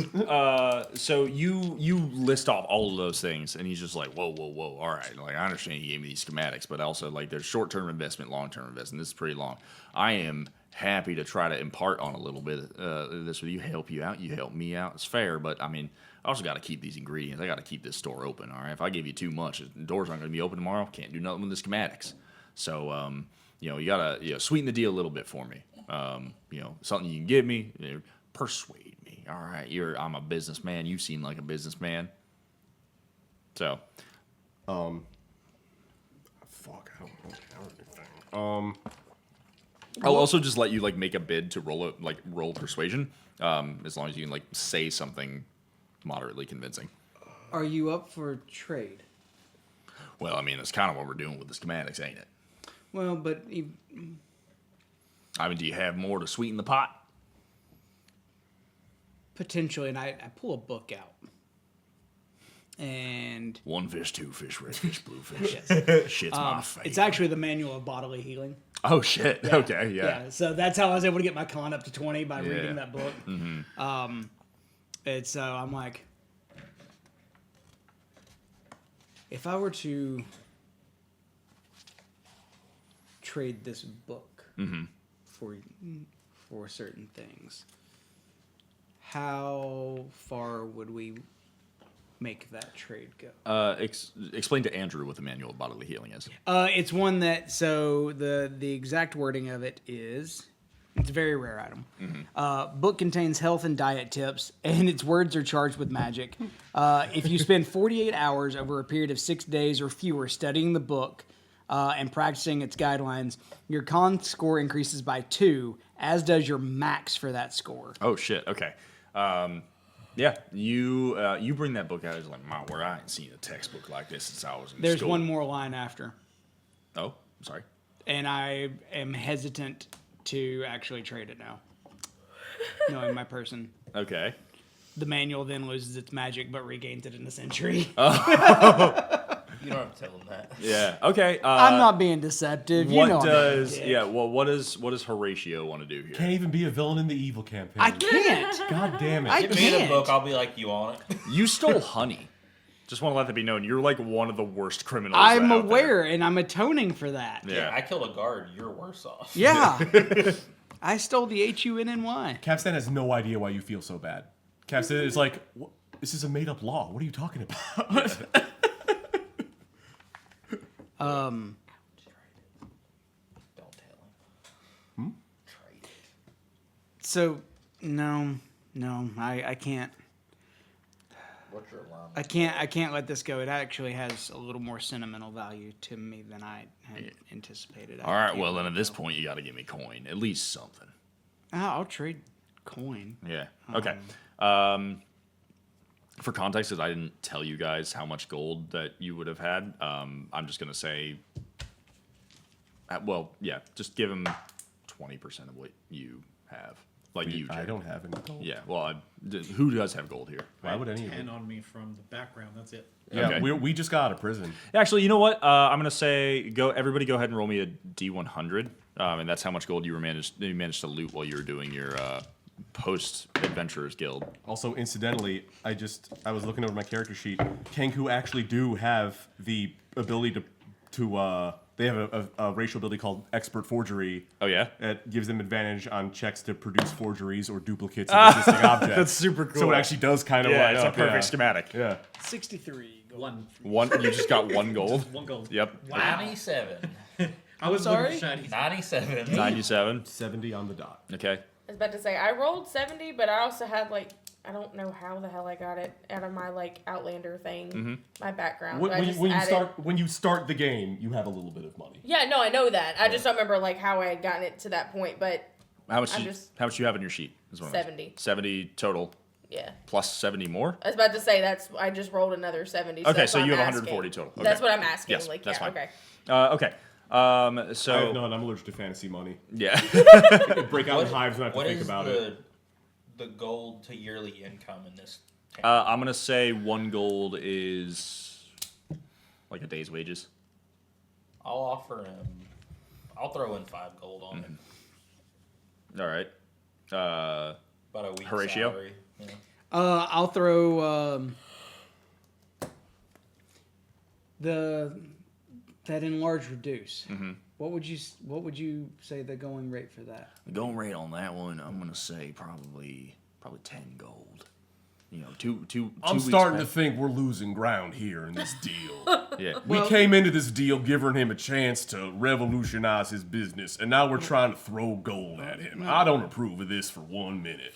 So you list off all of those things, and he's just like, whoa. All right. Like, I understand you gave me these schematics, but also, like, there's short-term investment, long-term investment. This is pretty long. I am happy to try to impart on a little bit of this with you, help you out. You help me out. It's fair, but, I mean, I also got to keep these ingredients. I got to keep this store open, all right? If I give you too much, the doors aren't going to be open tomorrow. Can't do nothing with the schematics. So, you got to sweeten the deal a little bit for me. Something you can give me, persuade me. All right, I'm a businessman. You seem like a businessman. So, Fuck, I don't count anything. I'll also just let you like make a bid to roll persuasion, as long as you can like say something moderately convincing. Are you up for trade? Well, I mean that's kind of what we're doing with the schematics, ain't it? Well, but I mean, do you have more to sweeten the pot? Potentially, and I pull a book out. And One fish, two fish, red fish, blue fish. Shit's my favorite. it's actually the Manual of Bodily Healing. Oh shit. Okay. Yeah. So that's how I was able to get my con up to 20 by Yeah. reading that book. It's I'm like, if I were to trade this book for certain things, how far would we make that trade go? Explain to Andrew what the Manual of Bodily Healing is. It's one that, so the exact wording of it is, it's a very rare item. Book contains health and diet tips, and its words are charged with magic. If you spend 48 hours over a period of 6 days or fewer studying the book and practicing its guidelines, your con score increases by 2, as does your max for that score. Oh shit. Okay. Yeah, you bring that book out. It's like, my word, I ain't seen a textbook like this since I was in There's school. one more line after, Oh, sorry. and I am hesitant to actually trade it now, knowing my person. Okay. The manual then loses its magic, but regains it in a century. You don't have to tell them that. Yeah. Okay. I'm not being deceptive. What you know does? I'm not a dick. Yeah. Well, what does Horatio want to do here? Can't even be a villain in the evil campaign. I can't. God damn it. I Give me the can't. book. I'll be like, you on it? You stole honey. Just want to let that be known. You're like one of the worst criminals. I'm out aware, and I'm atoning for that. There. Yeah. I killed a guard. You're worse off. Yeah. I stole the HUNNY. Capstan has no idea why you feel so bad. Capstan is like, this is a made-up law. What are you talking about? Don't tell him. Trade it. So, no, I can't. What's your line? I can't let this go. It actually has a little more sentimental value to me than I had anticipated. All right. Well, then at this point, you got to give me coin, at least something. I'll trade coin. Yeah. Okay. For context, because I didn't tell you guys how much gold that you would have had, I'm just gonna say, well, yeah, just give him 20% of what you have, like you. I Jake. don't have any gold. Yeah. Well, who does have gold here? Why would any of 10 you? on me from the background. That's it. Yeah, Okay. we just got out of prison. Actually, you know what? I'm gonna say everybody go ahead and roll me a D100, and that's how much gold you managed to loot while you were doing your post Adventurers Guild. Also, incidentally, I was looking over my character sheet. Kenku actually do have the ability to they have a racial ability called Expert Forgery. Oh yeah. That gives them advantage on checks to produce forgeries or duplicates of existing objects. That's super cool. So it actually does kind of Yeah, line it's a up. perfect schematic. Yeah. 63 gold. One. You just got one gold. One gold. Yep. 97. I was sorry? looking shiny. 97. 97. 70 on the dot. Okay. I was about to say I rolled 70, but I also had like I don't know how the hell I got it out of my like Outlander thing, my background. but I just added, When you start the game, you have a little bit of money. Yeah, no, I know that. I just don't remember like how I had gotten it to that point, but How much? I'm How much you have in your sheet? Is what I'm asking. 70. 70 total yeah. plus 70 more. I was about to say I just rolled another 70. Okay, that's so what you I'm have asking. 140 total. Okay. That's what I'm asking. Yes, like, that's yeah, fine. okay. Okay. So I have none. I'm allergic to fantasy money. yeah. Break out in hives when I have to What think is about it. the gold to yearly income in this town? I'm gonna say 1 gold is like a day's wages. I'll offer him. I'll throw in 5 gold on him. All right. About a week's Horatio? salary. Yeah. I'll throw that enlarge reduce. What would you say the going rate for that? The going rate on that one, I'm gonna say probably 10 gold. You know, two. I'm weeks starting to back. think we're losing ground here in this deal. Yeah. We came into this deal giving him a chance to revolutionize his business, and now we're trying to throw gold at him. I don't approve of this for 1 minute.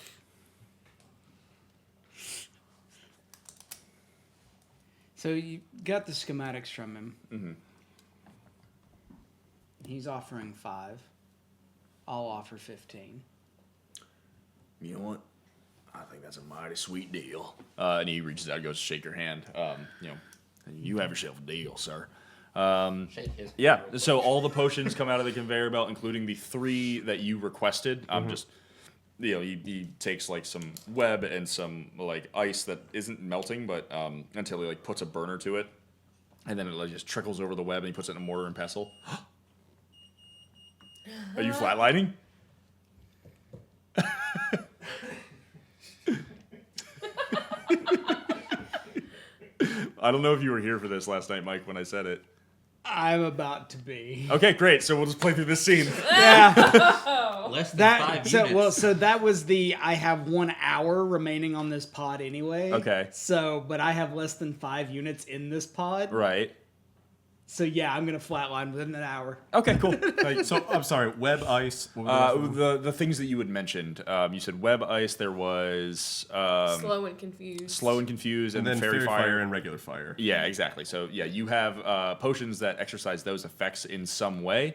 So you got the schematics from him. He's offering 5. I'll offer 15. You know what? I think that's a mighty sweet deal. And he reaches out, and goes to shake your hand. You know, you have yourself a deal, sir. Shake his. Yeah, so all the potions come out of the conveyor belt, including the 3 that you requested. Just, he takes like some web and some like ice that isn't melting, but until he like puts a burner to it, and then it like just trickles over the web, and he puts it in a mortar and pestle. Are you flatlining? I don't know if you were here for this last night, Mike, when I said it. I'm about to be. Okay, great. So we'll just play through this scene. Yeah. Less than That 5 so units. well so that was the I have 1 hour remaining on this pod anyway. Okay. So but I have less than 5 units in this pod. Right. So yeah, I'm gonna flatline within an hour. Okay, cool. So I'm sorry, web ice. What were the rest of them? The things that you had mentioned, you said web ice. There was Slow and confused. slow and confused, and and then fairy fire. and regular fire. Yeah, exactly. So yeah, you have potions that exercise those effects in some way.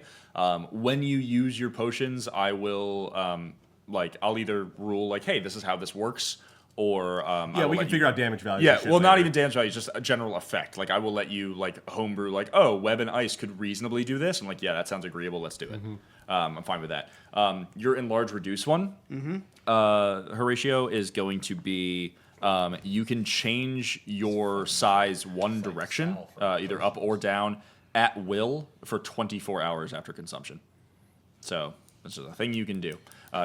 When you use your potions, I will I'll either rule like, hey, this is how this works, or I Yeah, will we let can you- figure out damage values. Yeah, and shit well, not later. even damage value, just a general effect. Like, I will let you, like, homebrew, like, oh, web and ice could reasonably do this. I'm like, yeah, that sounds agreeable. Let's do it. I'm fine with that. Your enlarge reduce one, Horatio, is going to be you can change your size one direction, either up or down, at will for 24 hours after consumption. So, this is a thing you can do.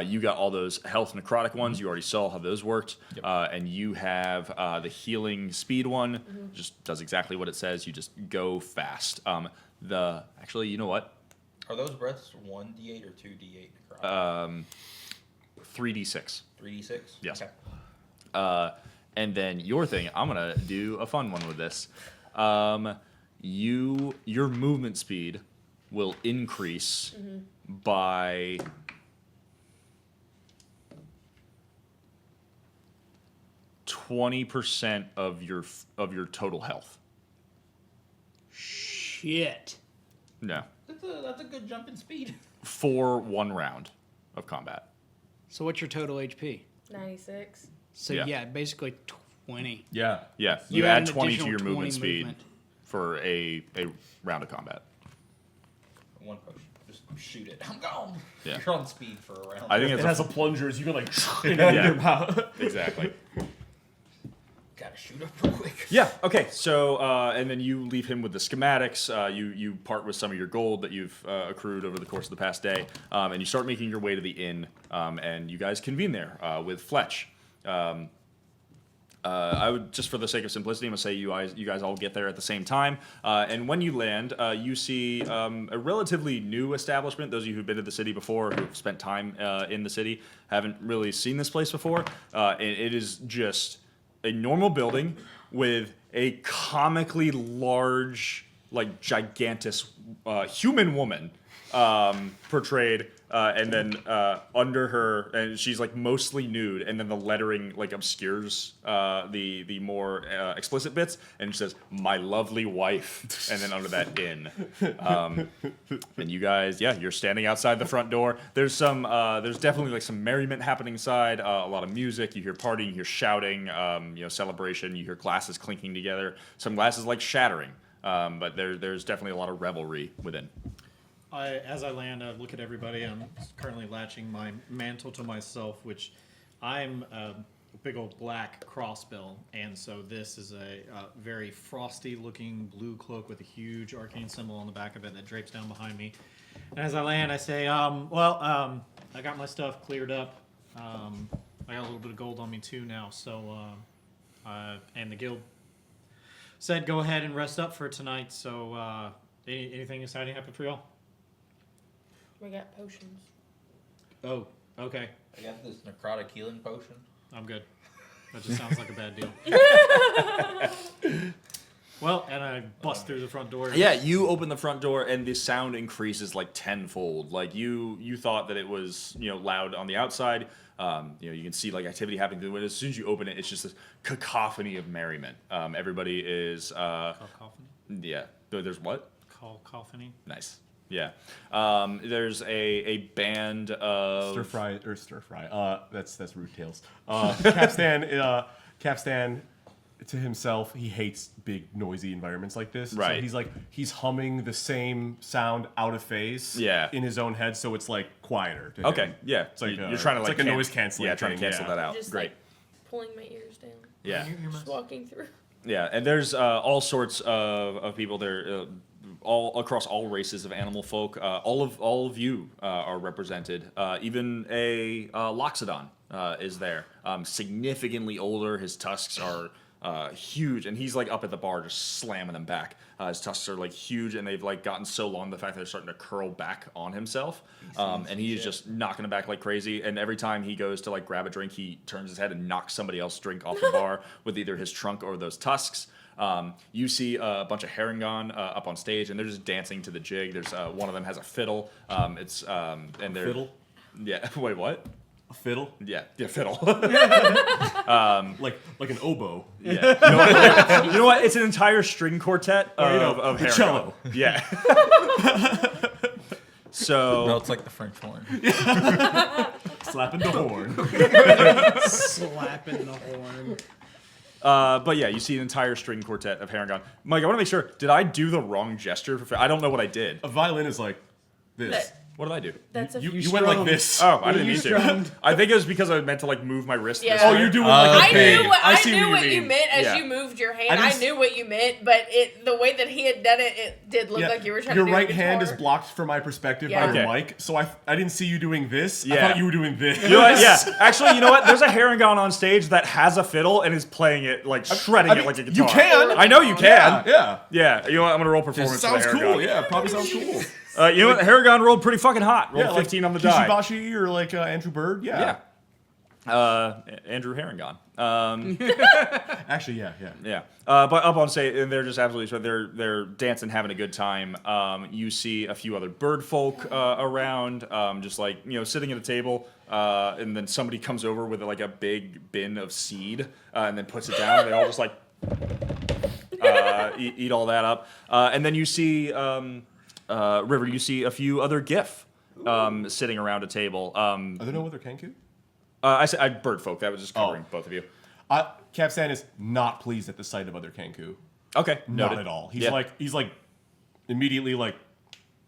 You got all those health necrotic ones. You already saw how those worked. And you have the healing speed one. Just does exactly what it says. You just go fast. Actually, you know what? Are those breaths 1d8 or 2d8 necrotic? 3d6. 3d6? Yes. Okay. And then your thing, I'm going to do a fun one with this. Your movement speed will increase by 20% of your total health. Shit. No. That's a good jump in speed. For 1 round of combat. So what's your total HP? 96. So Yeah. yeah, basically 20. Yeah. Yeah, You you add add an 20 to additional your 20 movement speed movement. for a round of combat. 1 potion. Just shoot it. I'm gone. Yeah. You're on speed for a round. I think It it's has a plunger, so you can like in Yeah. your mouth. exactly. Gotta shoot up real quick. Yeah. Okay. So, and then you leave him with the schematics. You part with some of your gold that you've accrued over the course of the past day, and you start making your way to the inn. And you guys convene there with Fletch. I would, just for the sake of simplicity, I'm gonna say you guys all get there at the same time. And when you land, you see a relatively new establishment. Those of you who've been to the city before, who've spent time in the city, haven't really seen this place before. It is just a normal building with a comically large, like gigantic human woman portrayed, and then under her, and she's like mostly nude, and then the lettering like obscures the more explicit bits, and it says "My lovely wife," and then under that "in." And you guys, yeah, you're standing outside the front door. There's definitely like some merriment happening inside. A lot of music. You hear partying. You hear shouting. Celebration. You hear glasses clinking together. Some glasses like shattering. But there's definitely a lot of revelry within. As I land, I look at everybody. I'm currently latching my mantle to myself, which I'm a big old black crossbill, and so this is a very frosty-looking blue cloak with a huge arcane symbol on the back of it that drapes down behind me. And as I land, I say, I got my stuff cleared up. I got a little bit of gold on me too now, so and the guild said go ahead and rest up for tonight. So anything exciting happen for y'all? We got potions. Oh, okay. I got this necrotic healing potion. I'm good. That just sounds like a bad deal. Well, and I bust through the front door. Yeah, you open the front door and the sound increases like tenfold. Like you thought that it was loud on the outside. You can see like activity happening through the window. As soon as you open it, it's just this cacophony of merriment. Everybody is Cacophony? yeah. There's what? Cacophony? Nice. Yeah. There's a band of Stir fry. That's Root Tails. Capstan to himself, he hates big, noisy environments like this. Right. So he's humming the same sound out of phase. Yeah. In his own head, so it's like quieter. To Okay, him. yeah. It's like you're trying to it's like like a noise canceling. Yeah, trying to thing, cancel yeah. that out. Just Great. like pulling my ears down. Yeah. Just walking through. Yeah, and there's all sorts of people there, all across all races of animal folk. All of you are represented. Even a loxodon is there. Significantly older. His tusks are huge, and he's like up at the bar just slamming them back. His tusks are like huge, and they've like gotten so long the fact that they're starting to curl back on himself. And he is just knocking them back like crazy. And every time he goes to like grab a drink, he turns his head and knocks somebody else's drink off the bar with either his trunk or those tusks. You see a bunch of Harengon up on stage, and they're just dancing to the jig. There's one of them has a fiddle. And they're Fiddle? Yeah. Wait, what? A fiddle? Yeah, fiddle. Like an oboe. Yeah. You know what? It's an entire string quartet of the Harengon. cello. Yeah. So No, it's like the French horn. Slapping the horn. Slapping the horn. but yeah, you see an entire string quartet of Harengon. Mike, I want to make sure. Did I do the wrong gesture? I don't know what I did. A violin is like this. That- What did I do? That's a You went like this. Oh, I didn't you mean to. strummed. I think it was because I meant to like move my wrist. Yeah. This Oh, way. you're doing like a I fade. knew what I I see knew what you you mean. meant as Yeah. you moved your hand. I I, didn't knew what you meant, but the way that he had done it, it did look Yeah. like you were trying Your to do right a hand is guitar. blocked from my perspective Yeah. by your Okay. mic, so I didn't see you doing this. I Yeah. thought you were doing this. You know what? Yeah. Actually, you know what? There's a Harengon on stage that has a fiddle and is playing it like shredding I mean, it like a you guitar. can. I know you can. Yeah. Yeah. You know what? I'm gonna roll performance. Sounds for the cool. Harengon. Yeah, probably sounds cool. You know what? Harengon rolled pretty fucking hot. Rolled Yeah, like 15 on the die. Kishibashi or like Andrew Bird. Yeah. Andrew Harengon. Actually, yeah. Yeah. But up on stage, and they're just absolutely so they're dancing, having a good time. You see a few other bird folk around, just like sitting at a table, and then somebody comes over with like a big bin of seed, and then puts it down. And they all just like eat all that up, and then you see River. You see a few other GIF sitting around a table. Are there no other Kenku? I said bird folk. That was just covering both of you. Capstan is not pleased at the sight of other Kenku. Okay, Not noted. at all. Yeah. He's like immediately like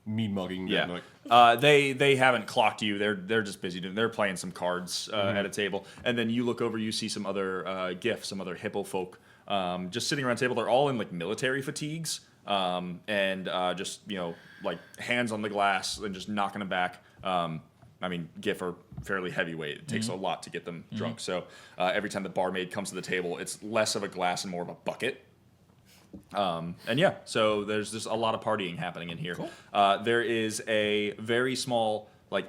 mean mugging. Yeah. Like, they haven't clocked you. They're just busy. They're playing some cards at a table, and then you look over. You see some other GIF, some other hippo folk, just sitting around a table. They're all in like military fatigues, and just like hands on the glass and just knocking them back. I mean, GIF are fairly heavyweight. It takes a lot to get them drunk. So every time the barmaid comes to the table, it's less of a glass and more of a bucket. And yeah, so there's just a lot of partying happening in here. Cool. There is a very small like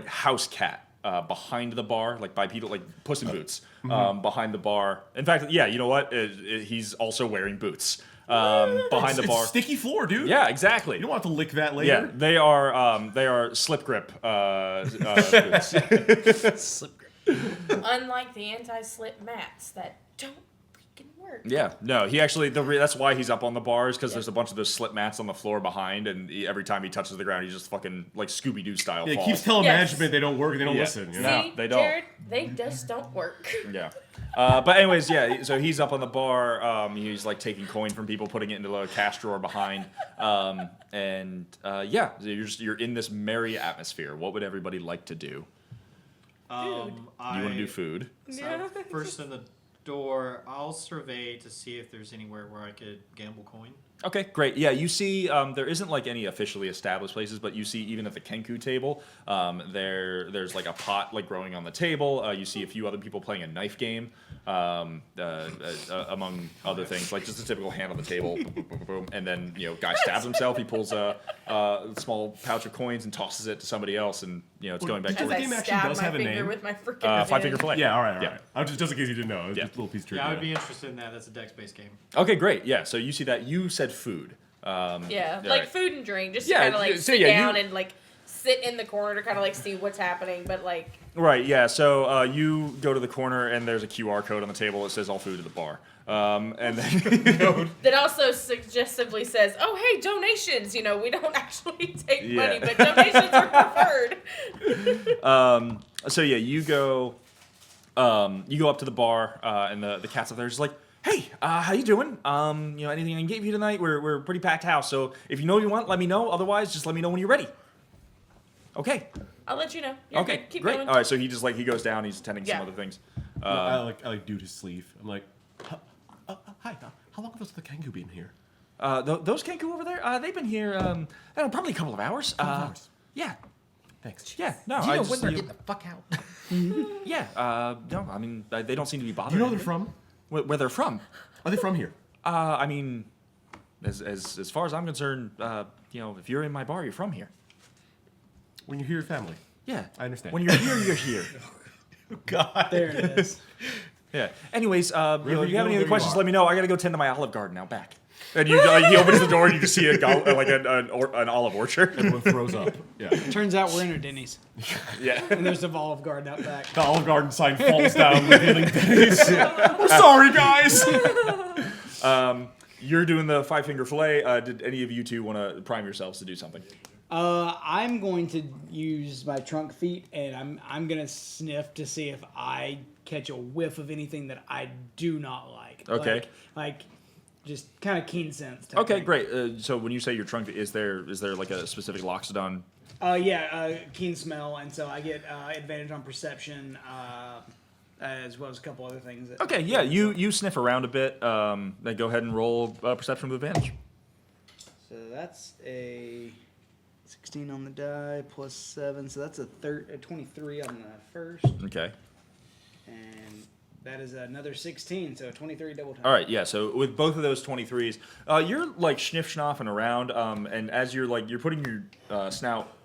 house cat behind the bar, like by people like Puss in Boots behind the bar. In fact, yeah, you know what? He's also wearing boots behind the bar. It's sticky floor, dude. Yeah, exactly. You don't want to lick that Yeah, later. they are slip grip boots. Slip grip. Unlike the anti-slip mats that don't freaking work. Yeah, no, he actually, that's why he's up on the bars, because Yeah. there's a bunch of those slip mats on the floor behind, and every time he touches the ground, he just fucking, like, Scooby-Doo style Yeah, it falls. keeps telling Yes. management they don't work and they don't Yeah. listen. You know? No, See, they don't. Jared, they just don't work. Yeah. But anyways, yeah, so he's up on the bar, he's, like, taking coin from people, putting it into a cash drawer behind, and, yeah, so you're in this merry atmosphere. What would everybody like to do? You want to do food? Yeah. First in the door, I'll survey to see if there's anywhere where I could gamble coin. Okay, great. Yeah, you see, there isn't like any officially established places, but you see even at the Kenku table, there's like a pot like growing on the table. You see a few other people playing a knife game, among other things, like just a typical hand on the table, boom, boom, boom, boom, and then guy stabs himself. He pulls a small pouch of coins and tosses it to somebody else, and it's going back to As The I game actually stab does my have a finger name. with my freaking Five Finger Fillet. Yeah, all right. Yeah. Just in case you didn't know, Yeah. just a little piece of trivia. Yeah, I would be interested in that. That's a dex-based game. Okay, great. Yeah, so you see that. You said food. Yeah, all like right. food and drink, just Yeah, to kind of like so sit yeah, down you- and like sit in the corner to kind of like see what's happening, but like Right, yeah. So you go to the corner, and there's a QR code on the table that says all food at the bar. And then that also suggestively says, "Oh, hey, donations." We don't actually take Yeah. money, but donations are preferred. so yeah, you go up to the bar, and the cat's up there. Just like, Hey, how you doing? Anything I can get you tonight? We're a pretty packed house, so if you know what you want, let me know. Otherwise, just let me know when you're ready. Okay. I'll let you know. You're Okay. good. Keep Great. going. All right. So he just he goes down. He's tending some Yeah. other things. I like dude his sleeve. I'm like, hi. How long have the Kangu been here? Those Kenku over there, they've been here probably a couple of hours. Hours. Yeah. Thanks. Yeah. No. Do you I know just, when they're getting the fuck out? Yeah. No. I mean, they don't seem to be Do bothered. you know where they're from? Where they're from? Are they from here? I mean, as far as I'm concerned, if you're in my bar, you're from here. When you're here, family. Yeah. I understand. When you're here, you're here. God. There it is. Yeah. Anyways, if you you have go, any there other you questions, are. let me know. I gotta go tend to my olive garden out back. And he opens the door and you just see an olive orchard. Everyone throws up. Yeah. Turns out we're in a Denny's, Yeah. and there's a Olive Garden out back. The Olive Garden sign falls down, revealing Denny's. We're sorry, guys. You're doing the 5-finger fillet. Did any of you two want to prime yourselves to do something? I'm going to use my trunk feet, and I'm gonna sniff to see if I catch a whiff of anything that I do not like. Okay. Like just kind of keen sense. Type Okay, thing. great. So when you say your trunk, is there like a specific loxodon? Keen smell, and so I get advantage on perception, as well as a couple other things. That Okay, yeah. You sniff around a bit. Then go ahead and roll perception with advantage. So that's a 16 on the die plus 7, so that's a 23 on the first, Okay. and that is another 16, so 23 double time. All right, yeah. So with both of those 23s, you're like sniff schnoffing around, and as you're putting your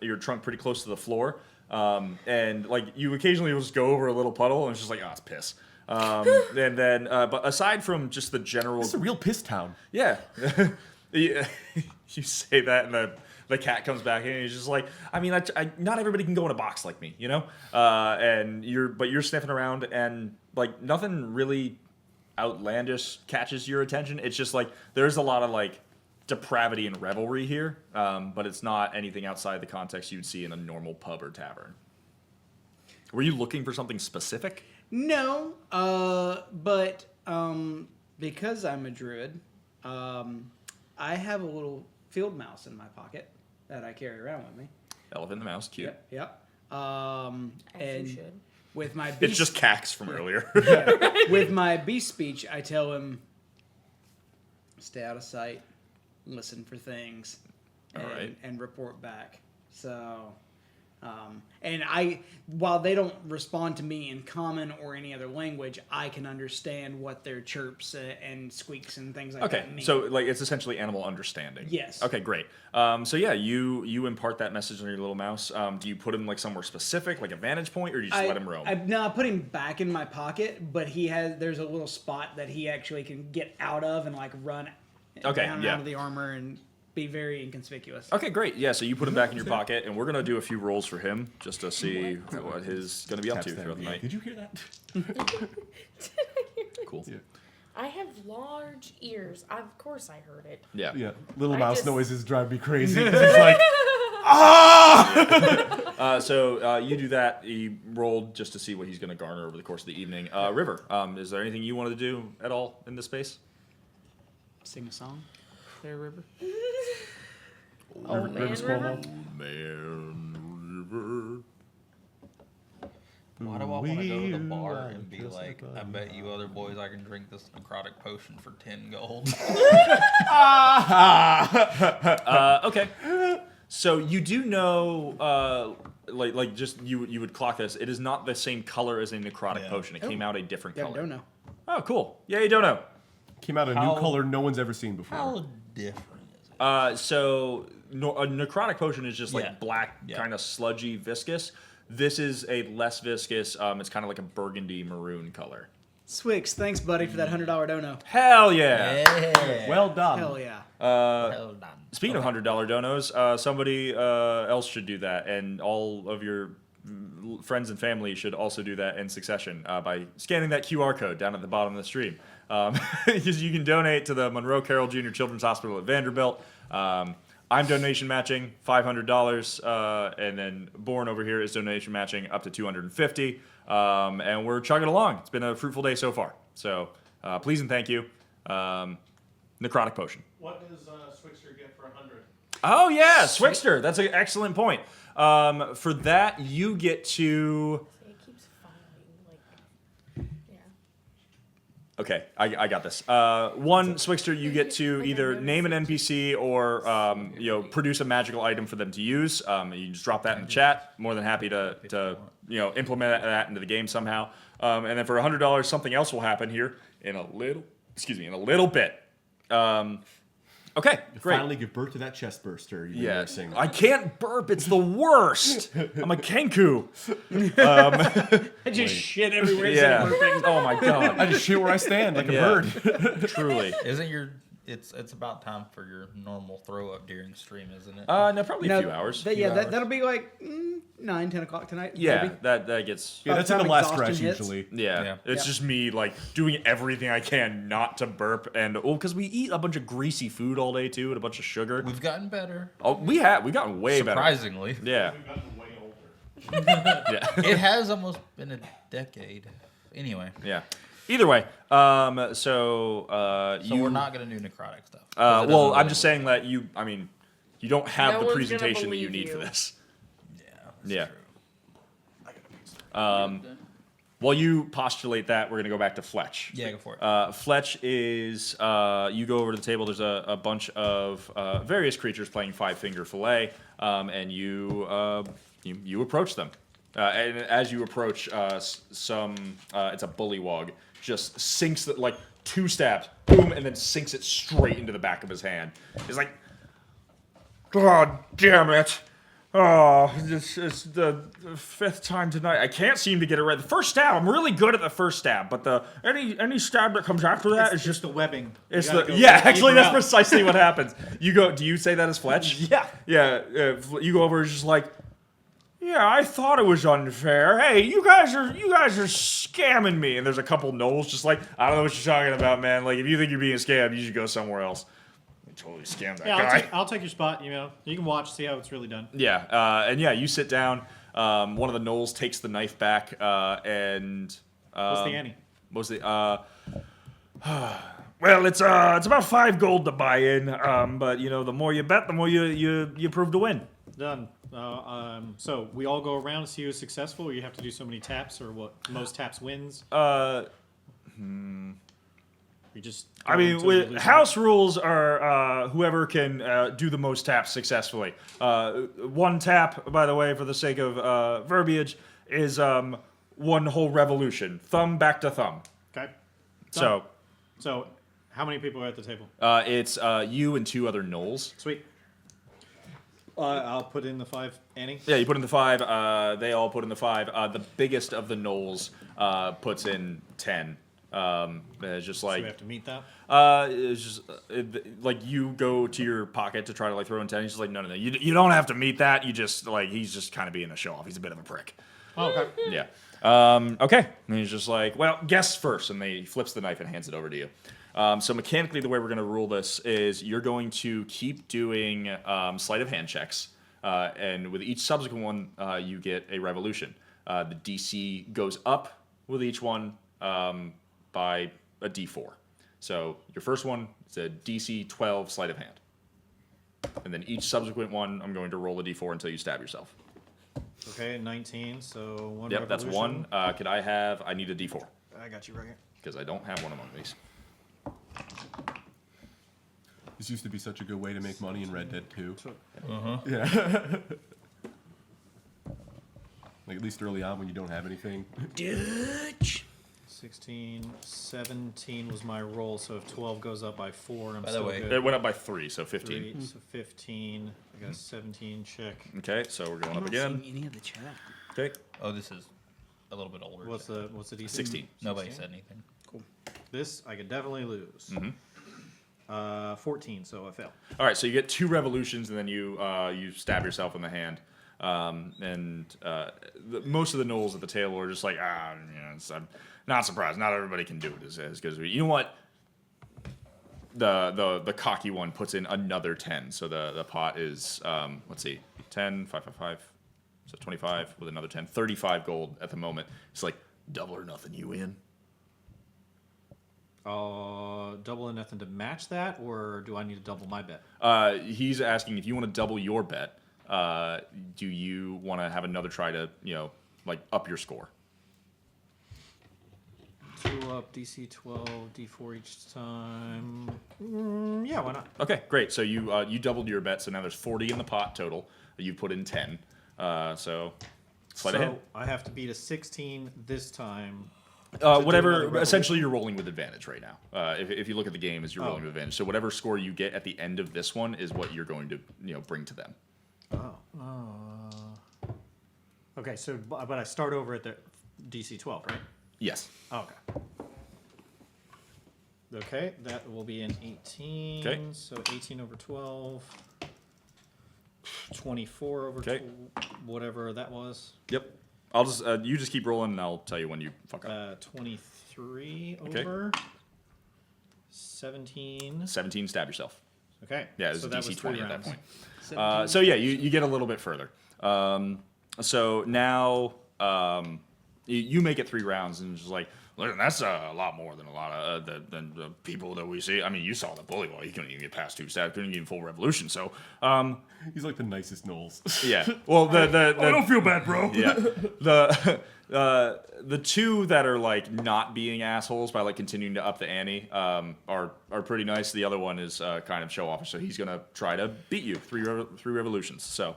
your trunk pretty close to the floor, and you occasionally will just go over a little puddle, and it's just like, oh, it's piss. And then, but aside from just the general, It's a real piss town. yeah, you say that, and the cat comes back and he's just like, I mean, not everybody can go in a box like me, you know. And you're sniffing around, and like nothing really outlandish catches your attention. It's just like there's a lot of like depravity and revelry here, but it's not anything outside the context you'd see in a normal pub or tavern. Were you looking for something specific? No, but because I'm a druid, I have a little field mouse in my pocket that I carry around with me. Elephant and the mouse, cute. Yep. As And you should. with my beast, It's just Cax from earlier. with my beast speech, I tell him, stay out of sight, listen for things, and, All right. and report back. So, and while they don't respond to me in common or any other language, I can understand what their chirps and squeaks and things like Okay, that mean. so like it's essentially animal understanding. Yes. Okay, great. So yeah, you impart that message on your little mouse. Do you put him like somewhere specific, like a vantage point, or do you just let him roam? I put him back in my pocket, but there's a little spot that he actually can get out of and like run Okay, down yeah. out of the armor and be very inconspicuous. Okay, great. Yeah, so you put him back in your pocket, and we're gonna do a few rolls for him just to see what he's gonna be up to Taps throughout the that. night. Did you hear that? Cool. Yeah. I have large ears. Of course I heard it. Yeah. Yeah. Little I mouse just- noises drive me crazy. It's just like, ah! So you do that. He rolled just to see what he's gonna garner over the course of the evening. River, is there anything you wanted to do at all in this space? Sing a song, there, River. Oh man, River's River. Man, River. Why do I want to go to the bar and be like, I bet you other boys I can drink this necrotic potion for 10 gold? Okay. So you do know, just you would clock this. It is not the same color as a necrotic Yeah. potion. It came out a different Yeah, color. don't know. Oh, cool. Yeah, you don't know. Came out a new How- color no one's ever seen before. How different is it? A necrotic potion is just like Yeah. black, Yeah. kind of sludgy, viscous. This is a less viscous. It's kind of like a burgundy maroon color. Swix, thanks, buddy, for that $100 dono. Hell yeah! Yeah. Well done. Hell yeah. Well done. Speaking of $100 donos, somebody else should do that, and all of your friends and family should also do that in succession by scanning that QR code down at the bottom of the stream. Because you can donate to the Monroe Carroll Jr. Children's Hospital at Vanderbilt. I'm donation matching $500, and then Born over here is donation matching up to $250. And we're chugging along. It's been a fruitful day so far. So Please and thank you. Necrotic potion. What does Swixter get for 100? Oh yeah, Swixter. That's an excellent point. For that, you get to. It keeps following, yeah. Okay, I got this. One Swixter, you get to either name an NPC or produce a magical item for them to use. You can just drop that in the chat. More than happy to implement that into the game somehow. And then for $100, something else will happen here in a little bit. Okay, great. Finally give birth to that chest burster. You've been Yeah, nursing. I can't burp. It's the worst. I'm a Kenku. I just shit everywhere. Yeah. Oh my god. I just shit where I stand like a bird. Truly. Isn't your it's about time for your normal throw up during stream, isn't it? No, probably a few hours. That'll be like 9, 10 o'clock tonight. Yeah, maybe. that gets. Yeah, By that's the in the time last exhaustion stretch hits. usually. Yeah, it's Yeah. just me like doing everything I can not to burp, and because we eat a bunch of greasy food all day too, and a bunch of sugar. We've gotten better. Oh, we've gotten way better. Surprisingly. Yeah, We've gotten way older. yeah, It has almost been a decade. Anyway. yeah. Either way, so So you. we're not going to do necrotic stuff. 'Cause it doesn't Well, I'm really just work. saying that you don't have No the one's gonna presentation that you believe need for you. this. Yeah. That's Yeah. True. While you postulate that, we're gonna go back to Fletch. Yeah, go for it. Fletch is you go over to the table. There's a bunch of various creatures playing Five Finger Fillet, and you approach them. And as you approach, it's a bullywog, just sinks it like 2 stabs, boom, and then sinks it straight into the back of his hand. It's like, God damn it. Oh, this is the 5th time tonight. I can't seem to get it right. The first stab, I'm really good at the first stab, but any stab that comes after that is just the webbing. it's You gotta go actually deeper that's out. precisely what happens. You go. Do you say that as Fletch? Yeah. Yeah. You go over and just like, yeah, I thought it was unfair. Hey, you guys are scamming me. And there's a couple gnolls just like, I don't know what you're talking about, man. Like if you think you're being scammed, you should go somewhere else. We totally scammed that Yeah, guy. I'll take your spot. You can watch, see how it's really done. Yeah, and yeah, you sit down. One of the gnolls takes the knife back, and What's the ante? what's the well, it's about 5 gold to buy in. But the more you bet, the more you prove to win. Done. So we all go around and see who's successful. Or you have to do so many taps, or what? Most taps wins. We just. I mean, house rules are whoever can do the most taps successfully. 1 tap, by the way, for the sake of verbiage, is 1 whole revolution. Thumb back to thumb. Okay. So So, how many people are at the table? it's you and 2 other gnolls. Sweet. I'll put in the 5 ante. Yeah, you put in the 5. They all put in the 5. The biggest of the gnolls puts in 10. It's just So like we have to meet that. it's just like you go to your pocket to try to like throw in 10. He's just like, no. You don't have to meet that. You just like he's just kind of being a show off. He's a bit of a prick. Oh, okay. Yeah. Okay. And he's just like, well, guess first, and he flips the knife and hands it over to you. So mechanically, the way we're going to rule this is you're going to keep doing sleight of hand checks, and with each subsequent one, you get a revolution. The DC goes up with each one by a D4. So your first one is a DC 12 sleight of hand, and then each subsequent one, I'm going to roll a D4 until you stab yourself. Okay, 19. So 1 Yep, that's revolution. 1. I need a D4 I got you right here. because I don't have one among these. This used to be such a good way to make money in Red Dead 2. Uh-huh. Yeah. Like at least early on when you don't have anything. Dutch. 16, 17 was my roll. So if 12 goes up by 4, I'm By the still way, good. It went up by 3, so 15. 3, so 15. I got a 17 check. Okay, so we're going I'm up not again. seeing any of the chat. Okay, Oh, this is a little bit older. What's the DC? 16. Nobody 16? said anything. This I could definitely lose. Mm-hmm. 14, so I fail. All right, so you get 2 revolutions, and then you stab yourself in the hand. Most of the gnolls at the table are just like, I'm not surprised. Not everybody can do it as good as we. You know what? The cocky one puts in another 10, so the pot is let's see, 10, 5, 5, 5, so 25 with another 10, 35 gold at the moment. It's like double or nothing. You win. Double and nothing to match that, or do I need to double my bet? He's asking if you want to double your bet. Do you want to have another try to, like up your score? 2 up, DC 12, D4 each time. Yeah, why not? Okay, great. So you doubled your bet. So now there's 40 in the pot total. You put in 10. So slide ahead. I have to beat a 16 this time. Whatever. Essentially, you're rolling with advantage right now. If you look at the game, as you're rolling with advantage. So whatever score you get at the end of this one is what you're going to bring to them. Okay, so but I start over at the DC 12, right? Yes. Okay. Okay, that will be an 18. Okay. So 18 over 12. 24 over Okay. whatever that was. Yep. I'll just you just keep rolling, and I'll tell you when you fuck up. 23 Okay. over 17. 17. Stab yourself. Okay. Yeah, it was so a that DC was 20 3 at that rounds. point. So yeah, you get a little bit further. So now you make it 3 rounds, and it's just like, listen, that's a lot more than a lot of than the people that we see. I mean, you saw the bully boy; he couldn't even get past 2 stabs, couldn't even full revolution. So He's like the nicest Knowles. yeah. Well, the I don't feel bad, bro. yeah the 2 that are like not being assholes by like continuing to up the ante are pretty nice. The other one is kind of show off, so he's gonna try to beat you 3 revolutions. So,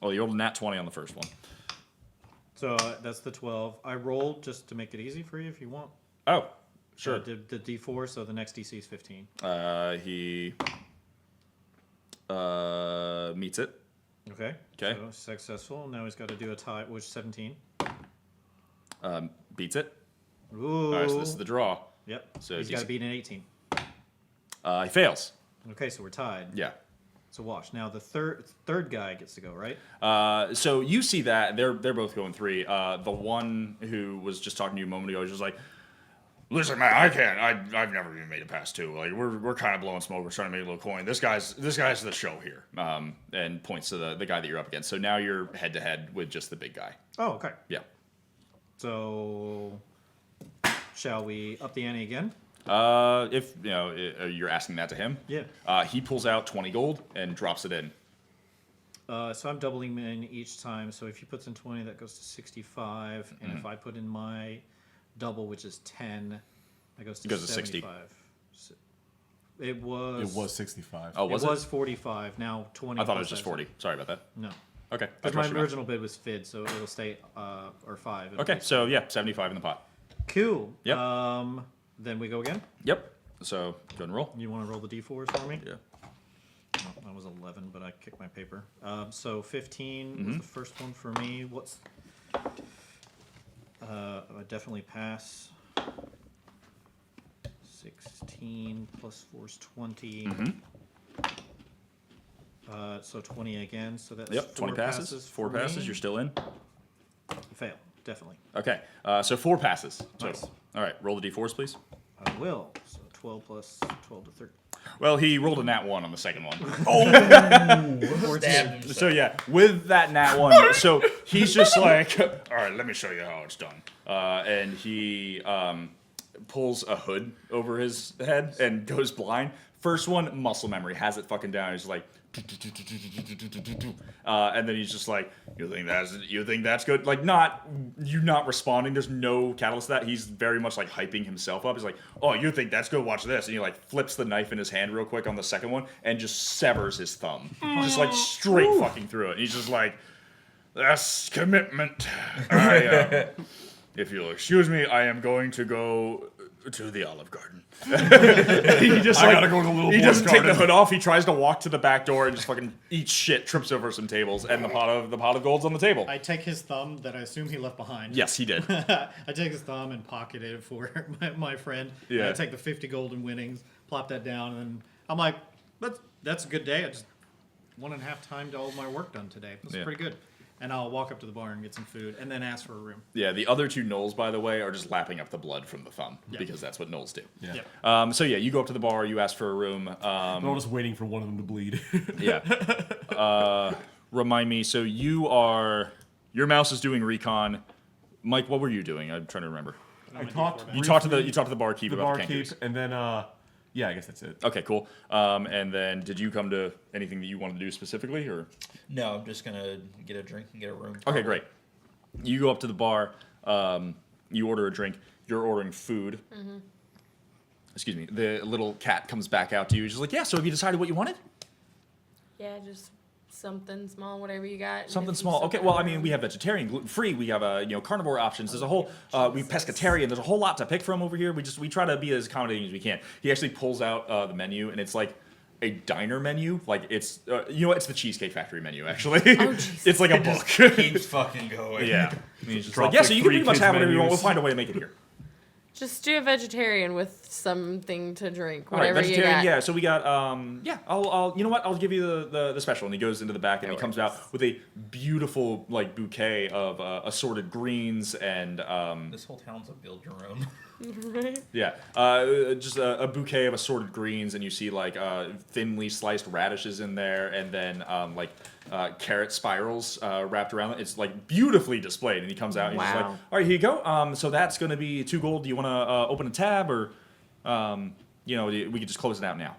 you rolled a nat 20 on the first one. So that's the 12. I rolled just to make it easy for you if you want. Oh, sure. The D4, so the next DC is 15. He meets it. Okay. Okay. So successful. Now he's got to do a tie, which 17. Beats it. Ooh. All right, so this is the draw. Yep. So He's got to beat an 18. He fails. Okay, so we're tied. Yeah. It's a wash. Now the third guy gets to go, right? So you see that they're both going 3. The one who was just talking to you a moment ago is just like, listen, man, I can't. I've never even made it past 2. Like we're kind of blowing smoke. We're trying to make a little coin. This guy's the show here. And points to the guy that you're up against. So now you're head to head with just the big guy. Oh, okay. Yeah. So shall we up the ante again? If you're asking that to him. Yeah. He pulls out 20 gold and drops it in. So I'm doubling in each time. So if he puts in 20, that goes to 65. And if I put in my double, which is 10, that goes to 60. It was 65. Oh, it was was 45. Now 20. I thought it was plus just that. 40. Sorry about that. No. Okay. I Because my trust your math. original bid was FID, so it'll stay or 5. It'll Okay, be- so yeah, 75 in the pot. Cool. Yep. Then we go again. Yep. So go ahead and roll. You want to roll the d4s for me? Yeah. Oh, that was 11, but I kicked my paper. So 15 Mm-hmm. was the first one for me. What's... I definitely pass. 16 plus 4 is 20. So 20 again. So that's Yep. 20 passes. 4 for passes. me. You're still in. Fail, definitely. Okay. So 4 passes total. Nice. All right. Roll the d4s, please. I will. So 12 plus 12 to 13. Well, he rolled a nat 1 on the second one. Stab So yeah, with that nat 1, so he's just like, all right, let me show you how it's done. And he pulls a hood over his head and goes blind. First one, muscle memory, has it fucking down. He's like, and then he's just like, you think that's good? Like you not responding. There's no catalyst to that. He's very much like hyping himself up. He's like, oh, you think that's good? Watch this. And he like flips the knife in his hand real quick on the second one and just severs his thumb, just like straight fucking through it. And he's just like, that's commitment. If you'll excuse me, I am going to go to the Olive Garden. He just I gotta go to the little he boy's doesn't take the garden. hood off. He tries to walk to the back door and just fucking eats shit, trips over some tables, and the pot of gold's on the table. I take his thumb that I assume he left behind. Yes, he did. I take his thumb and pocket it for my friend. And Yeah. I take the 50 golden winnings, plop that down, and I'm like, that's a good day. I just 1.5 times all my work done today. That's Yeah. pretty good. And I'll walk up to the bar and get some food, and then ask for a room. Yeah, the other 2 Knolls, by the way, are just lapping up the blood from the thumb Yeah. because that's what Knolls do. Yeah. So yeah, you go up to the bar, you ask for a room. We're all just waiting for one of them to bleed. Yeah. Remind me. So your mouse is doing recon. Mike, what were you doing? I'm trying to remember. on I my talked. D4 You back. talked to the barkeep the about the barkeep, kangaroos. and then yeah, I guess that's it. Okay, cool. And then did you come to anything that you wanted to do specifically, or? No, I'm just gonna get a drink and get a room. Okay, probably. great. You go up to the bar. You order a drink. You're ordering food. Excuse me. The little cat comes back out to you. She's like, "Yeah. So have you decided what you wanted? Yeah, just something small, whatever you got. Something If you small. still Okay. got Well, I room. mean, we have vegetarian, gluten free. We have carnivore options. There's a whole we pescatarian. There's a whole lot to pick from over here. We try to be as accommodating as we can. He actually pulls out the menu, and it's like a diner menu. Like it's it's the Cheesecake Factory menu actually. Jesus. It's like a book. Keeps fucking going. Yeah. And he's just Drops like, yeah. like So you can 3 pretty much kids' have whatever you want. We'll menus. find a way to make it here. Just do a vegetarian with something to drink, All right, whatever you vegetarian. got. Yeah. So we got I'll you know what? I'll give you the special. And he goes into the back and he comes out with a beautiful like bouquet of assorted greens and This whole town's a build your own. yeah, just a bouquet of assorted greens, and you see like thinly sliced radishes in there, and then carrot spirals wrapped around it. It's like beautifully displayed, and he comes out and he's just like, Wow. "All right, here you go. So that's going to be 2 gold. Do you want to open a tab, or we could just close it out now?"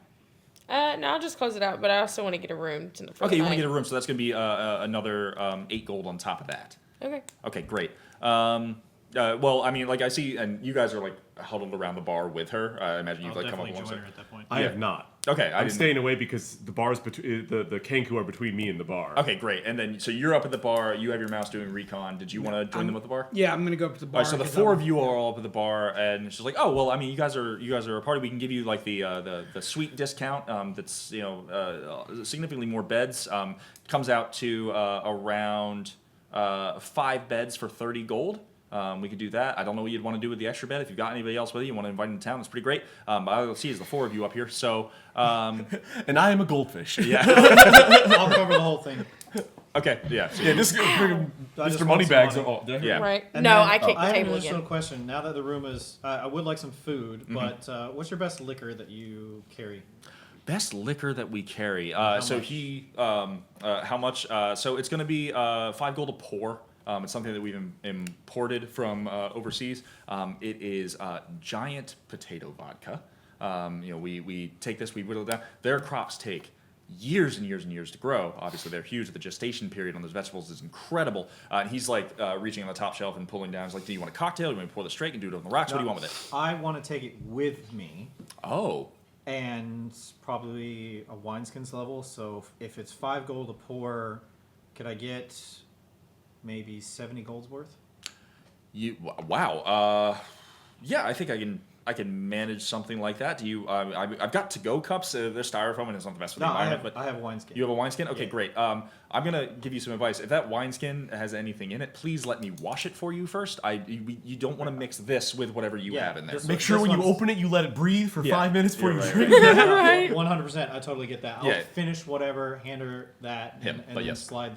No, I'll just close it out, but I also want to get a room. For Okay, the you want to night. get a room, so that's going to be another 8 gold on top of that. Okay. Okay, great. Well, I mean, like I see, and you guys are like huddled around the bar with her. I imagine you've I'll like come up definitely with join one. her at that point. I Yeah. have not. Okay, I I'm didn't. staying away because the bars between the Kenku are between me and the bar. Okay, great. And then so you're up at the bar. You have your mouse doing recon. Did you want to join them at the bar? Yeah, I'm gonna go up to the All bar. right, so the 'cause 4 I'm- of you are all up at the bar, and she's like, "Oh, well, I mean, you guys are a party. We can give you like the suite discount. That's significantly more beds. Comes out to around 5 beds for 30 gold. We could do that. I don't know what you'd want to do with the extra bed. If you've got anybody else with you, you want to invite them to town, that's pretty great. But I'll see is the 4 of you up here. So And I am a goldfish. yeah, I'll cover the whole thing. okay, yeah. So Yeah, just just Mr. want some Moneybags. money. Oh, Yeah. Right. And No, then- I kicked the I have an table additional again. question. Now that the room is, I would like some food, Mm-hmm. but what's your best liquor that you carry? Best liquor that we carry. So much? he, how much? So it's going to be 5 gold a pour. It's something that we've imported from overseas. It is giant potato vodka. We take this, we whittle it down. Their crops take years and years and years to grow. Obviously, they're huge. The gestation period on those vegetables is incredible. And he's like reaching on the top shelf and pulling down. He's like, "Do you want a cocktail? Do you want to pour this straight and do it on the rocks? What do you want with it?" I want to take it with me, Oh, and probably a wineskins level. So if it's 5 gold a pour, could I get maybe 70 gold's worth? wow. Yeah, I think I can manage something like that. Do you? I've got to-go cups. They're styrofoam, and it's not the best for the No, I environment. have a wineskin. You have a wineskin? Okay, Yeah. great. I'm gonna give you some advice. If that wineskin has anything in it, please let me wash it for you first. You don't want to mix this with whatever you Yeah, have in there. this- Make sure when you one's- open it, you let it breathe for Yeah. 5 minutes before Yeah, you right, drink. Right. 100%. I totally get that. I'll Yeah. finish whatever, hand her that, Him, and but then yes. slide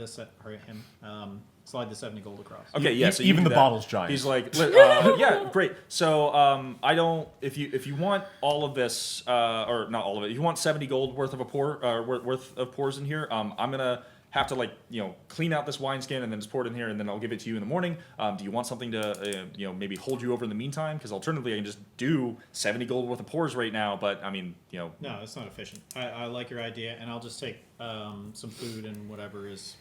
slide the 70 gold across. Okay, yeah. So you Even do the that. bottle's giant. He's like, yeah, great. So I don't. If you want all of this, or not all of it, if you want 70 gold worth of a pour, worth of pours in here, I'm gonna have to clean out this wineskin and then just pour it in here, and then I'll give it to you in the morning. Do you want something to maybe hold you over in the meantime? Because alternatively, I can just do 70 gold worth of pours right now. But I mean, No, it's not efficient. I like your idea, and I'll just take some food and whatever is,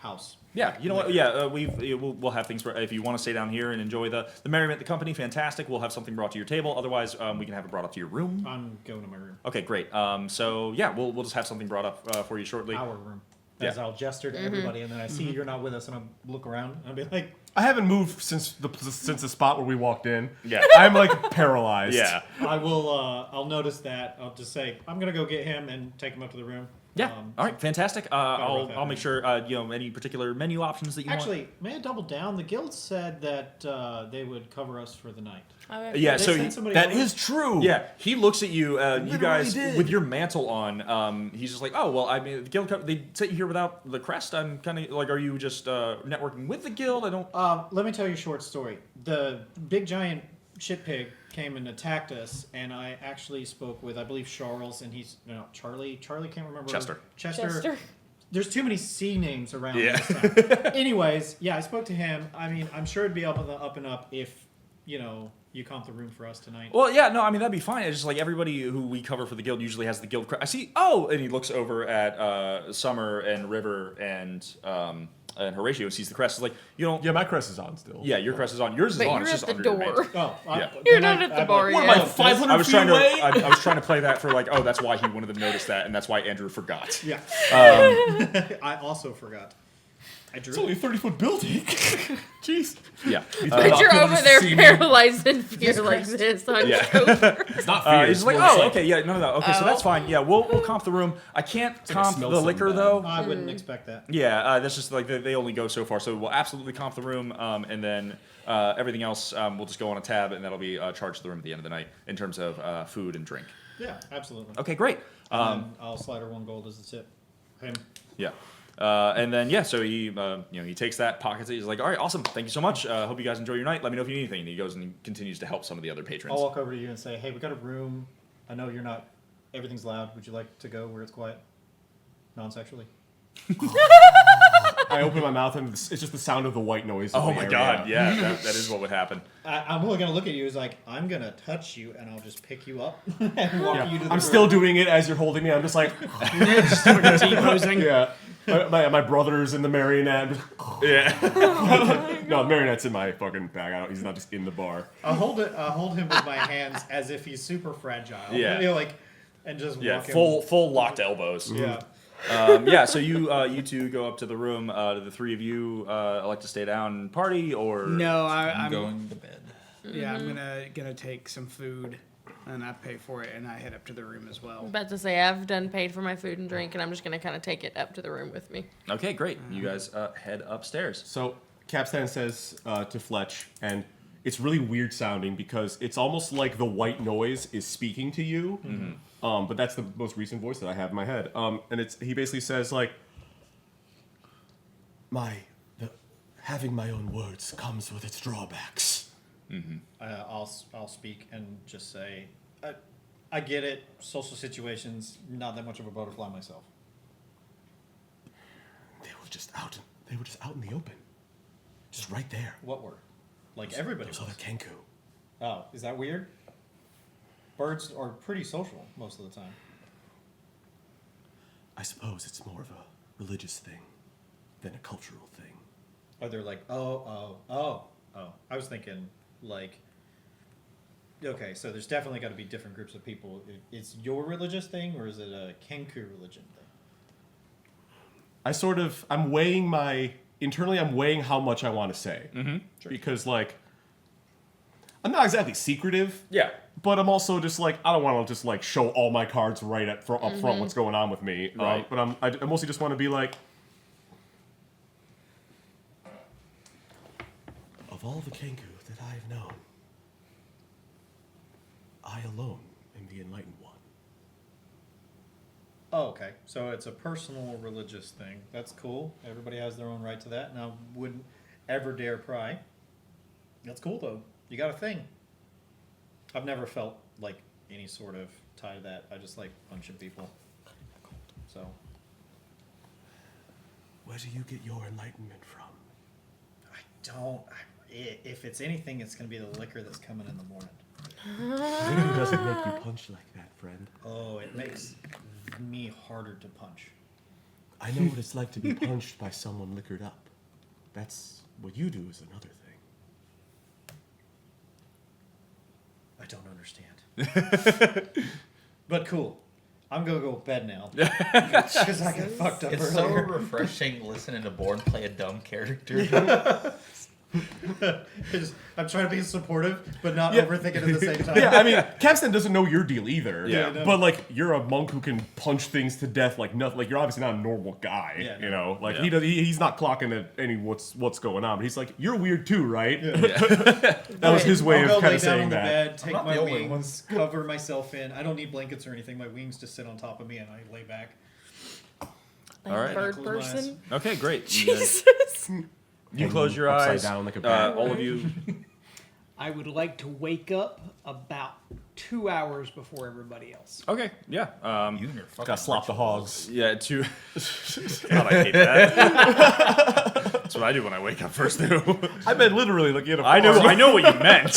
house. yeah, you know what? Yeah, we'll have things for if you want to stay down here and enjoy the merriment, the company. Fantastic. We'll have something brought to your table. Otherwise, we can have it brought up to your room. I'm going to my room. Okay, great. So yeah, we'll just have something brought up for you shortly. Our room. Yeah. As I'll gesture to everybody, and then I see you're not with us, and I'll look around, and I'll be like, I haven't moved since the spot where we walked in. Yeah. I'm like paralyzed. Yeah. I will, I'll notice that. I'll just say, I'm going to go get him and take him up to the room. Yeah. All right. Fantastic. I'll rough make sure any particular menu options that you Actually, may I double down? The guild said that they would cover us for the night. want. Yeah. They So sent somebody That over? is true. yeah, he looks at you. You literally guys did. with your mantle on. He's just like, oh well. I mean, the guild. They sent you here without the crest. I'm kind of like, are you just networking with the guild? I don't. Let me tell you a short story. The big giant shit pig came and attacked us, and I actually spoke with, I believe, Charles, and Charlie. Charlie can't remember. Chester. Chester. There's too many C names around Yeah. this town. Anyways, yeah, I spoke to him. I mean, I'm sure it'd be up and up if you comp the room for us tonight. Well, yeah, no, I mean that'd be fine. It's just like everybody who we cover for the guild usually has the guild. I see. Oh, and he looks over at Summer and River and Horatio and sees the crest. It's like you don't. Yeah, my crest is on still. Yeah, your crest is on. Yours is But on. you're It's just at the under your door. mantle. Oh, Yeah. You're then not at the I'd bar like- What am I, yet. 500 I was feet trying away? to. I was trying to play that for like, oh, that's why he wouldn't have noticed that, and that's why Andrew forgot. Yeah. I also forgot. I drew. It's only a 30-foot building. Jeez. Yeah. But you're over there see me. paralyzed in fear like this on Yeah. Joker. It's not fear. He's like, oh, okay, yeah, no. Okay, so that's fine. Yeah, we'll comp the room. I can't like I comp smell the something liquor bad. though. I wouldn't expect that. Yeah, that's just like they only go so far. So we'll absolutely comp the room, and then everything else we'll just go on a tab, and that'll be charged to the room at the end of the night in terms of food and drink. Yeah, absolutely. Okay, great. And I'll slide her 1 gold as a tip. Him. Yeah. And then so he he takes that, pockets it. He's like, all right, awesome, thank you so much. Hope you guys enjoy your night. Let me know if you need anything. And he goes and he continues to help some of the other patrons. I'll walk over to you and say, hey, we got a room. I know you're not. Everything's loud. Would you like to go where it's quiet? Non-sexually. I open my mouth and it's just the sound of the white noise. Oh of the my area. god, yeah, that is what would happen. I'm only gonna look at you as like I'm gonna touch you and I'll just pick you up and walk you to the I'm room. still doing it as you're holding me. I'm just like, T-posing. yeah. My brother's in the marionette. Yeah. No, the marionette's in my fucking bag. He's not just in the bar. I'll hold him with my hands as if he's super fragile. Yeah. You know, like, and just Yeah, walk him. full locked elbows. Yeah. Yeah, so you two go up to the room. Do the three of you like to stay down and party, or No, I'm I'm going to bed. Yeah, I'm gonna take some food, and I pay for it, and I head up to the room as well. I'm about to say I've done paid for my food and drink, and I'm just gonna kind of take it up to the room with me. Okay, great. You guys head upstairs. So Capstan says to Fletch, and it's really weird sounding because it's almost like the white noise is speaking to you. But that's the most recent voice that I have in my head. And he basically says like, having my own words comes with its drawbacks. I'll speak and just say, I get it. Social situations, not that much of a butterfly myself. They were just out in the open, just right there. What were? Like everybody Those was. other Kenku. Oh, is that weird? Birds are pretty social most of the time. I suppose it's more of a religious thing than a cultural thing. Are they like, oh. I was thinking, like, okay, so there's definitely got to be different groups of people. It's your religious thing, or is it a Kenku religion thing? I'm weighing how much I want to say. Because, like, I'm not exactly secretive. Yeah. But I'm also just like, I don't want to just like show all my cards right up front what's going on with me. Right. But I mostly just want to be like, of all the Kenku that I've known, I alone am the enlightened one. Oh, okay. So it's a personal religious thing. That's cool. Everybody has their own right to that, and I wouldn't ever dare pry. That's cool, though. You got a thing. I've never felt like any sort of tie to that. I just like punching people. So. Where do you get your enlightenment from? I don't. If it's anything, it's going to be the liquor that's coming in the morning. Liquor doesn't make you punch like that, friend. Oh, it makes me harder to punch. I know what it's like to be punched by someone liquored up. That's what you do is another thing. I don't understand. But cool. I'm going to go to bed now. Because I got fucked up It's so earlier. refreshing listening to Born play a dumb character. I'm trying to be supportive, but not Yeah. overthink it at the same time. Yeah, I mean, Capstan doesn't know your deal either. Yeah. no. But like, you're a monk who can punch things to death like nothing. Like, you're obviously not a normal guy. Yeah, you know, like Yeah. he's not clocking at any what's going on. But he's like, you're weird too, right? That was his way I'll go of kind lay of down saying on the that. bed, take not my the only one. wings, cover myself in. I don't need blankets or anything. My wings just sit on top of me and I lay back. Like All right. bird Close my eyes. person. Okay, great. You guys- Jesus. You close your Upside eyes. down like a bat. All of you. I would like to wake up about 2 hours before everybody else. Okay, yeah. You and your fucking Gotta slop the hogs. Yeah, God, I hate that. That's what I do when I wake up first thing. I meant literally looking at a I know what you meant.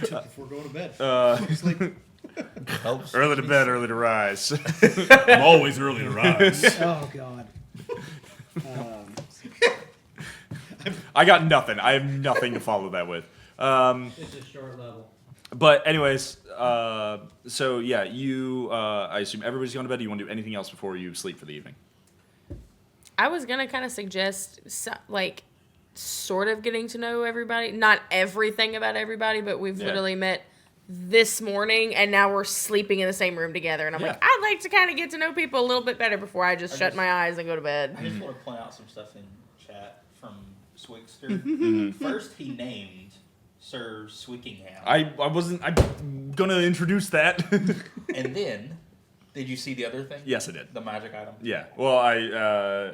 Before going to bed. Sleep. Helps. Early to bed, early to rise. I'm always early to rise. Oh God. I got nothing. I have nothing to follow that with. It's a short level. But anyways, so yeah, you. I assume everybody's going to bed. Do you want to do anything else before you sleep for the evening? I was gonna kind of suggest like sort of getting to know everybody, not everything about everybody, but we've literally met this morning and now we're sleeping in the same room together, and I'm like, I'd like to kind of get to know people a little bit better before I just shut my eyes and go to bed. I just want to point out some stuff in chat from Swigster. First, he named Sir Swickingham. I'm gonna introduce that. And then, did you see the other thing? Yes, I did. The magic item? Yeah. Well,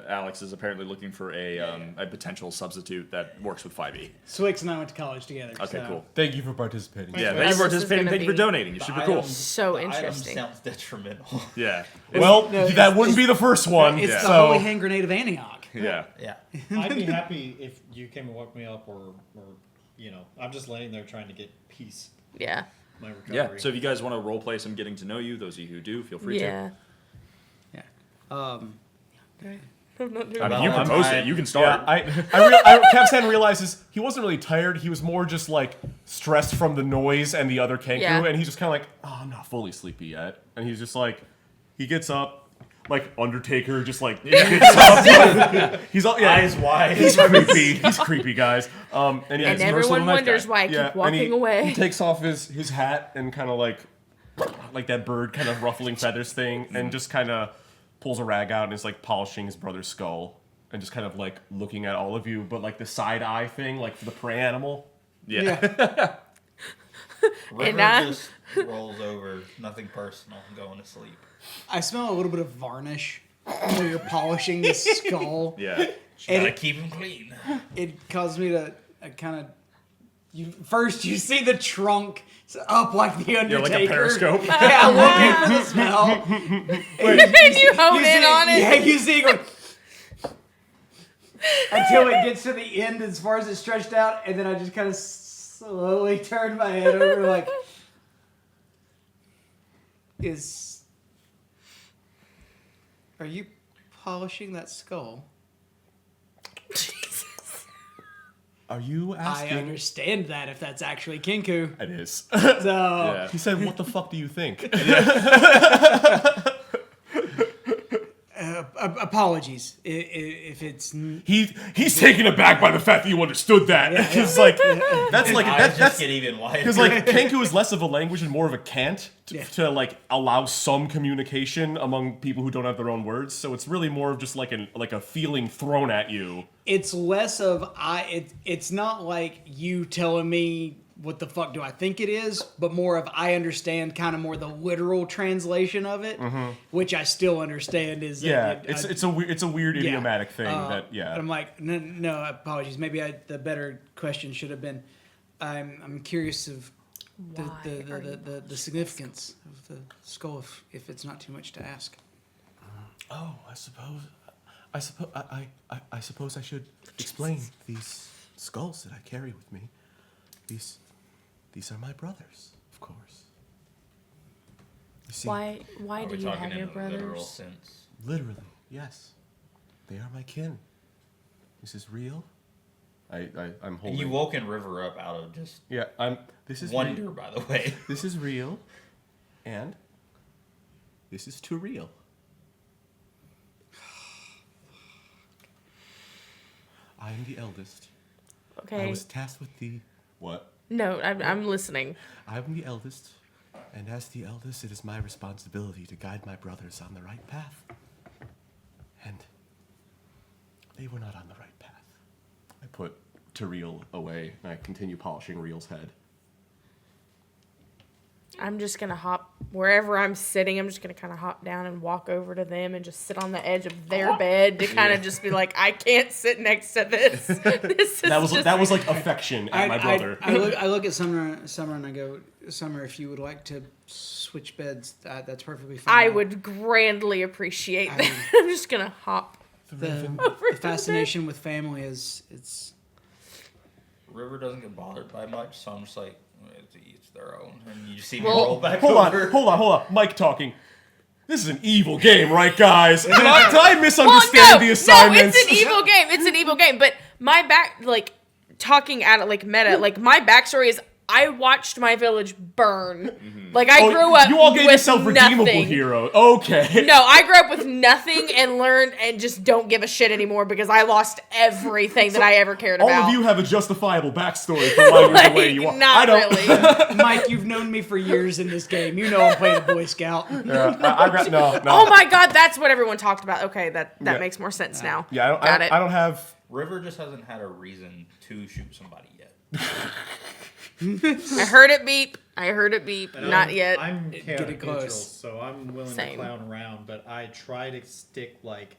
Alex is apparently looking for a potential substitute that works with 5e. Swix and I went to college together. Okay, so. cool. Thank you for participating. Yeah, This thank you for is participating. gonna Thank you for be donating. You should be cool. So The item interesting. sounds detrimental. Yeah. Well, that wouldn't be the first one. It's the so holy hand grenade of Antioch. Yeah. Yeah. I'd be happy if you came and woke me up, or I'm just laying there trying to get peace. Yeah. My recovery. Yeah. So if you guys want to role play some getting to know you, those of you who do, feel free to. Yeah. Yeah. I'm not doing I mean, that. you can post it. You can start. Capstan realizes he wasn't really tired. He was more just like stressed from the noise and the other Kenku, Yeah. and he's just kind of like, oh, I'm not fully sleepy yet. And he's just like, he gets up, like Undertaker, just like gets up. He's all Eyes wide. He's creepy. He's creepy, guys. And, yeah, And he's a nice everyone little nice wonders guy. why I keep and walking away. He takes off his hat and kind of like that bird kind of ruffling feathers thing, and just kind of pulls a rag out and is like polishing his brother's skull and just kind of like looking at all of you, but like the side eye thing, like for the prey animal. Yeah. River And I- just rolls over, nothing personal, going to sleep. I smell a little bit of varnish when you're polishing the skull. Yeah. Gotta keep him clean. It caused me to kind of. First, you see the trunk up like the Undertaker. Yeah, like a periscope. Yeah, looking for the smell. And you hone in on it. Yeah, you see it going until it gets to the end as far as it's stretched out, and then I just kind of slowly turn my head over like, are you polishing that skull? Are you I asking? understand that if that's actually Kinku. It is. So Yeah. He said, "What the fuck do you think?" apologies if it's He's taken aback by the fact that you understood that. It's like that's like Eyes that's just get even wider. because like Kenku is less of a language and more of a cant to, Yeah. to like allow some communication among people who don't have their own words. So it's really more of just like a feeling thrown at you. it's less of it's not like you telling me what the fuck do I think it is, but more of I understand kind of more the literal translation of it, which I still understand is Yeah, that it's a weird idiomatic thing that But I'm like no apologies. Maybe the better question should have been I'm curious of the significance of the skull if it's not too much to ask. Oh, I suppose I should explain these skulls that I carry with me. These are my brothers, of course. You see, Why Are do we you talking have your in a literal brothers? sense? literally, yes, they are my kin. This is real. I'm And holding. you woken River up out of just Yeah, This is wonder, real. by the way. This is real, and this is too real. I am the eldest. I Okay. was tasked with the what? No, I'm listening. I am the eldest, and as the eldest, it is my responsibility to guide my brothers on the right path. And they were not on the right path. I put Tariel away, and I continue polishing Reel's head. I'm just gonna hop wherever I'm sitting. I'm just gonna kind of hop down and walk over to them and just sit on the edge of their bed to kind of just be like, I can't sit next to this. This is That was like affection at my brother. I look at Summer, and I go, Summer, if you would like to switch beds, that's perfectly fine. I would grandly appreciate that. I'm just gonna hop. The fascination with family it's River doesn't get bothered by much, so I'm just like, it's each their own. And you see me Well, roll back Hold over. on. Mike talking. This is an evil game, right, guys? Did I misunderstand the assignments? No, it's an evil game. It's an evil game. But my talking at it like meta, like my backstory is I watched my village burn. Like I grew up. You all gave with yourself redeemable nothing. heroes. Okay. No, I grew up with nothing and learned and just don't give a shit anymore because I lost everything that I ever cared All about. of you have a justifiable backstory for why you're the way you are. Not I don't. really. Mike, you've known me for years in this game. You know I'm playing a Boy Scout. No. Oh my god, that's what everyone talked about. Okay, that Yeah. makes more sense now. Yeah, Got it. I don't have. River just hasn't had a reason to shoot somebody yet. I heard it beep. And Not I'm, yet. I'm Getting chaotic neutral, close. so I'm willing Same. to clown around, but I try to stick like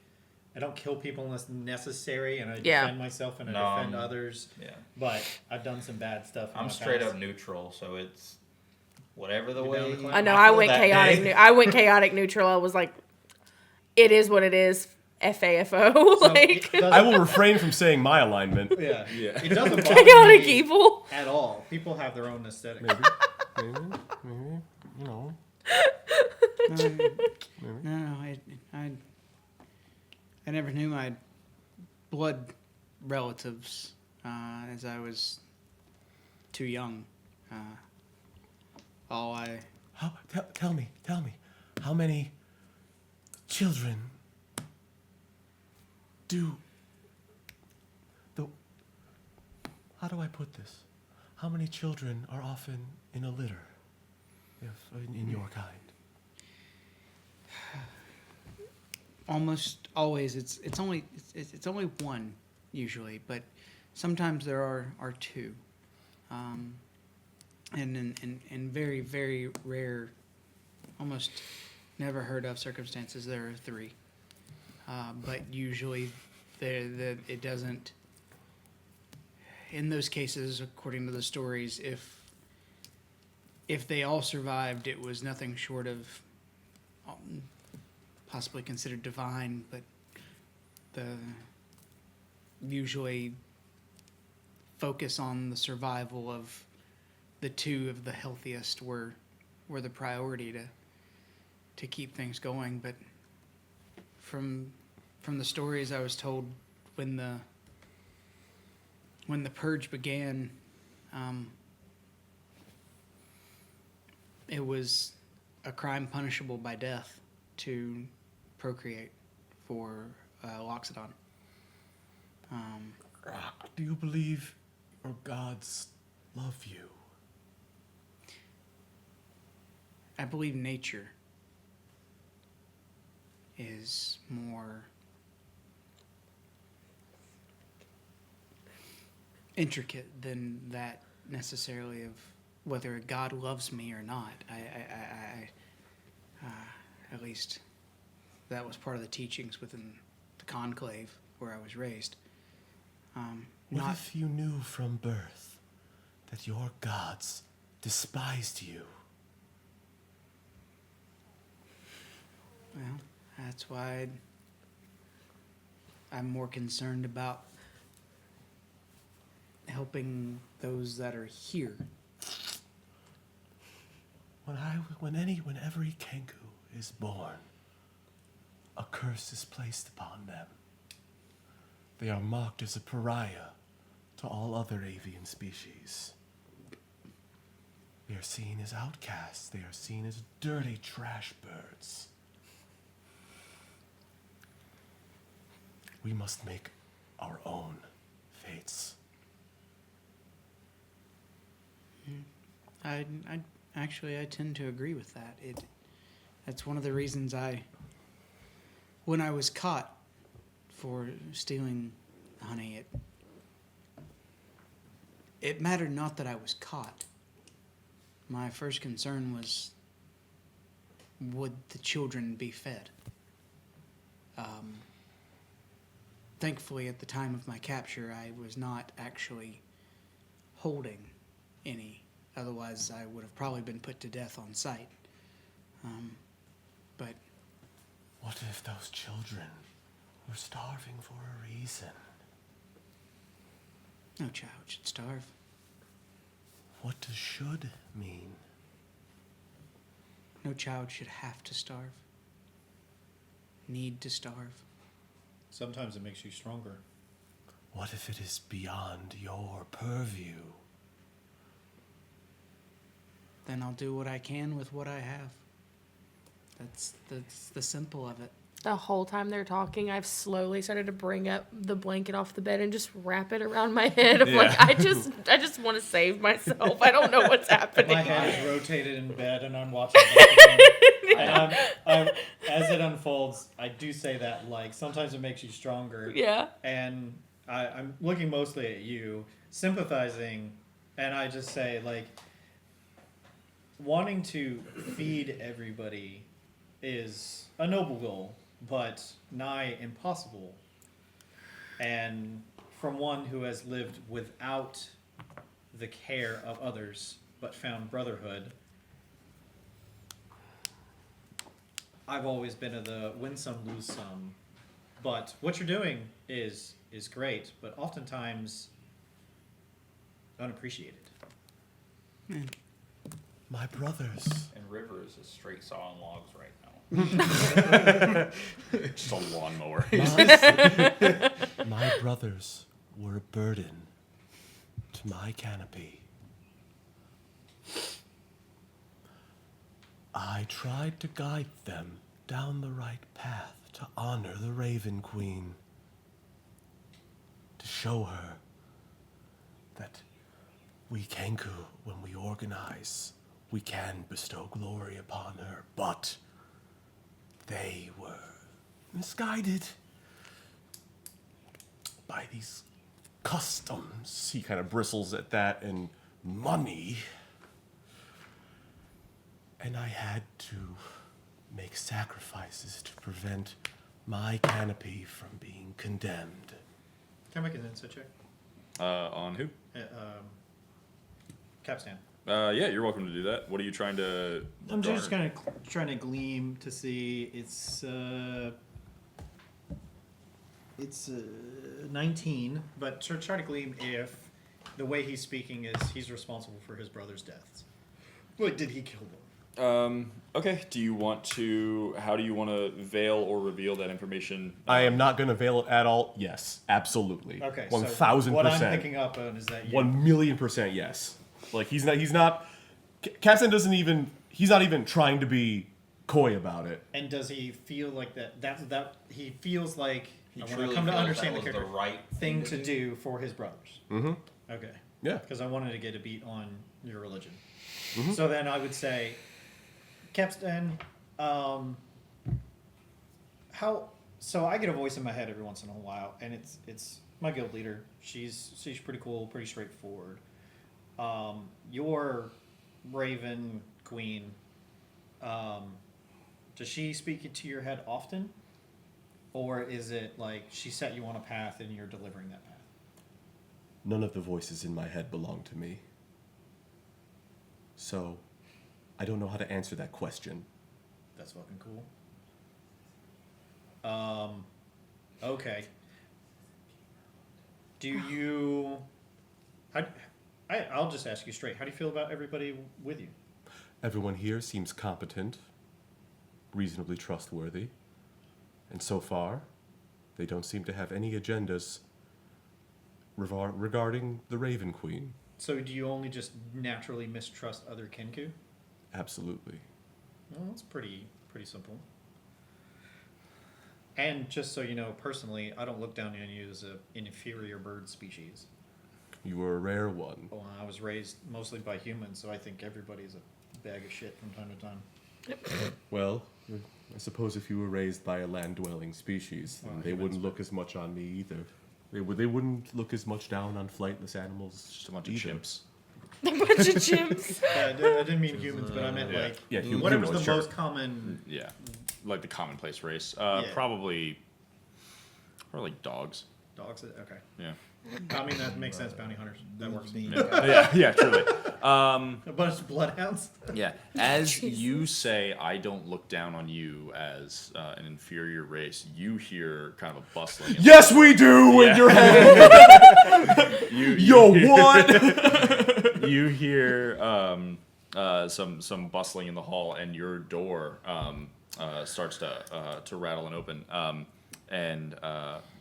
I don't kill people unless necessary, and I Yeah. defend myself and I No, defend others. Yeah. But I've done some bad stuff. in I'm my straight past. up neutral, so it's whatever the You way. down to clown? I know. I I feel went that chaotic. day. I went chaotic neutral. I was like, it is what it is. FAFO. So like it doesn't- I will refrain from saying my alignment. Yeah, Yeah. It doesn't bother chaotic me evil. at all. People have their own aesthetic. Maybe, you know. No, I never knew my blood relatives as I was too young. Tell me, how many children how do I put this? How many children are often in a litter, in your kind? Almost always, it's only one usually, but sometimes there are two, and in very very rare, almost never heard of circumstances there are three, but usually it doesn't. In those cases, according to the stories, if they all survived, it was nothing short of possibly considered divine, but the usually focus on the survival of the two of the healthiest were the priority to keep things going. But from the stories I was told when the purge began, it was a crime punishable by death to procreate for Loxodon. Do you believe your gods love you? I believe nature is more intricate than that necessarily of whether a god loves me or not. I at least that was part of the teachings within the conclave where I was raised. What if you knew from birth that your gods despised you? Well, that's why I'm more concerned about helping those that are here. When every Kenku is born, a curse is placed upon them. They are marked as a pariah to all other avian species. They are seen as outcasts. They are seen as dirty trash birds. We must make our own fates. I tend to agree with that. That's one of the reasons when I was caught for stealing honey, it mattered not that I was caught. My first concern was, would the children be fed? Thankfully, at the time of my capture, I was not actually holding any. Otherwise, I would have probably been put to death on sight. But What if those children We're starving for a reason. No child should starve. What does should mean? No child should have to starve. Need to starve. Sometimes it makes you stronger. What if it is beyond your purview? Then I'll do what I can with what I have. That's the simple of it. The whole time they're talking, I've slowly started to bring up the blanket off the bed and just wrap it around my head. I'm like, I just want to save myself. I don't know what's happening. My head is rotated in bed, and I'm watching. And as it unfolds, I do say that like sometimes it makes you stronger. Yeah. And I'm looking mostly at you, sympathizing, and I just say like, wanting to feed everybody is a noble goal, but nigh impossible. And from one who has lived without the care of others, but found brotherhood, I've always been of the win some, lose some. But what you're doing is great, but oftentimes unappreciated. My brothers. And River is a straight sawing logs right now. Just a lawnmower. My brothers were a burden to my canopy. I tried to guide them down the right path to honor the Raven Queen. To show her that we Kenku, when we organize, we can bestow glory upon her, but they were misguided by these customs. He kind of bristles at that, and money. And I had to make sacrifices to prevent my canopy from being condemned. Can I make an insight check? On who? Capstan. Yeah, you're welcome to do that. What are you trying to? I'm just kind of trying to gleam to see it's 19, but try to gleam if the way he's speaking is he's responsible for his brother's deaths. Like, did he kill them? Okay. Do you want to? How do you want to veil or reveal that information? I am not going to veil it at all. Yes, absolutely. Okay, 1,000%. so what I'm picking up on is that you... 1,000,000% yes. Like he's not. Capstan doesn't even. He's not even trying to be coy about it. And does he feel like that he feels like He I want truly to come to feels understand that the was character the right thing to do for his brothers. Mm-hmm. Okay. Yeah. Because I wanted to get a beat on your religion. Mm-hmm. So then I would say, Capstan, how? So I get a voice in my head every once in a while, and it's my guild leader. She's pretty cool, pretty straightforward. Your Raven Queen, does she speak to your head often? Or is it like she set you on a path and you're delivering that path? None of the voices in my head belong to me. So, I don't know how to answer that question. That's fucking cool. Okay. Do you... I'll just ask you straight. How do you feel about everybody with you? Everyone here seems competent, reasonably trustworthy, and so far, they don't seem to have any agendas regarding the Raven Queen. So do you only just naturally mistrust other Kenku? Absolutely. Well, that's pretty simple. And just so you know, personally, I don't look down on you as an inferior bird species. You were a rare one. Well, I was raised mostly by humans, so I think everybody's a bag of shit from time to time. Well, I suppose if you were raised by a land-dwelling species, then Well, they humans wouldn't look as much on me either. They wouldn't look as much down on flightless animals. Just a bunch of either. chimps. A bunch of chimps. I didn't mean humans, but I meant Yeah. like Yeah, whatever's the humanoids, sure. most common. Yeah, like the commonplace race. Yeah. Probably, or like dogs. Dogs. Okay. Yeah. I mean, that makes sense, bounty hunters. That works. Yeah, truly. A bunch of bloodhounds. Yeah. As you say, I don't look down on you as an inferior race, you hear kind of a bustling. Yes, we do in your head. Yo, what? You hear some bustling in the hall, and your door starts to rattle and open. And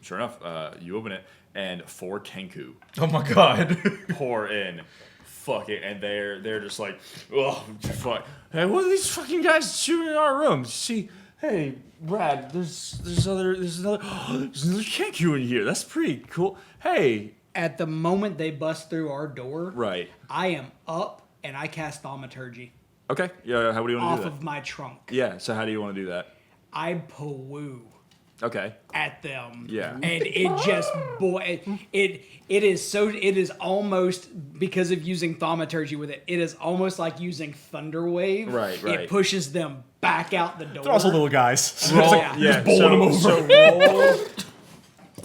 sure enough, you open it, and 4 Kenku Oh my god. pour in. Fuck it, and they're just like, oh fuck. Hey, what are these fucking guys shooting in our room? See, hey, Brad, there's another Kenku in here. That's pretty cool. Hey. At the moment they bust through our door, Right. I am up and I cast thaumaturgy Okay. Yeah. How do you want off to do that? of my trunk. Yeah. So how do you want to do that? I poo Okay. at them. Yeah. And it just it is almost, because of using thaumaturgy with it is almost like using thunder wave. Right. It pushes them back out the door. They're also little guys. Roll, Yeah. yeah. bowling them over. So roll.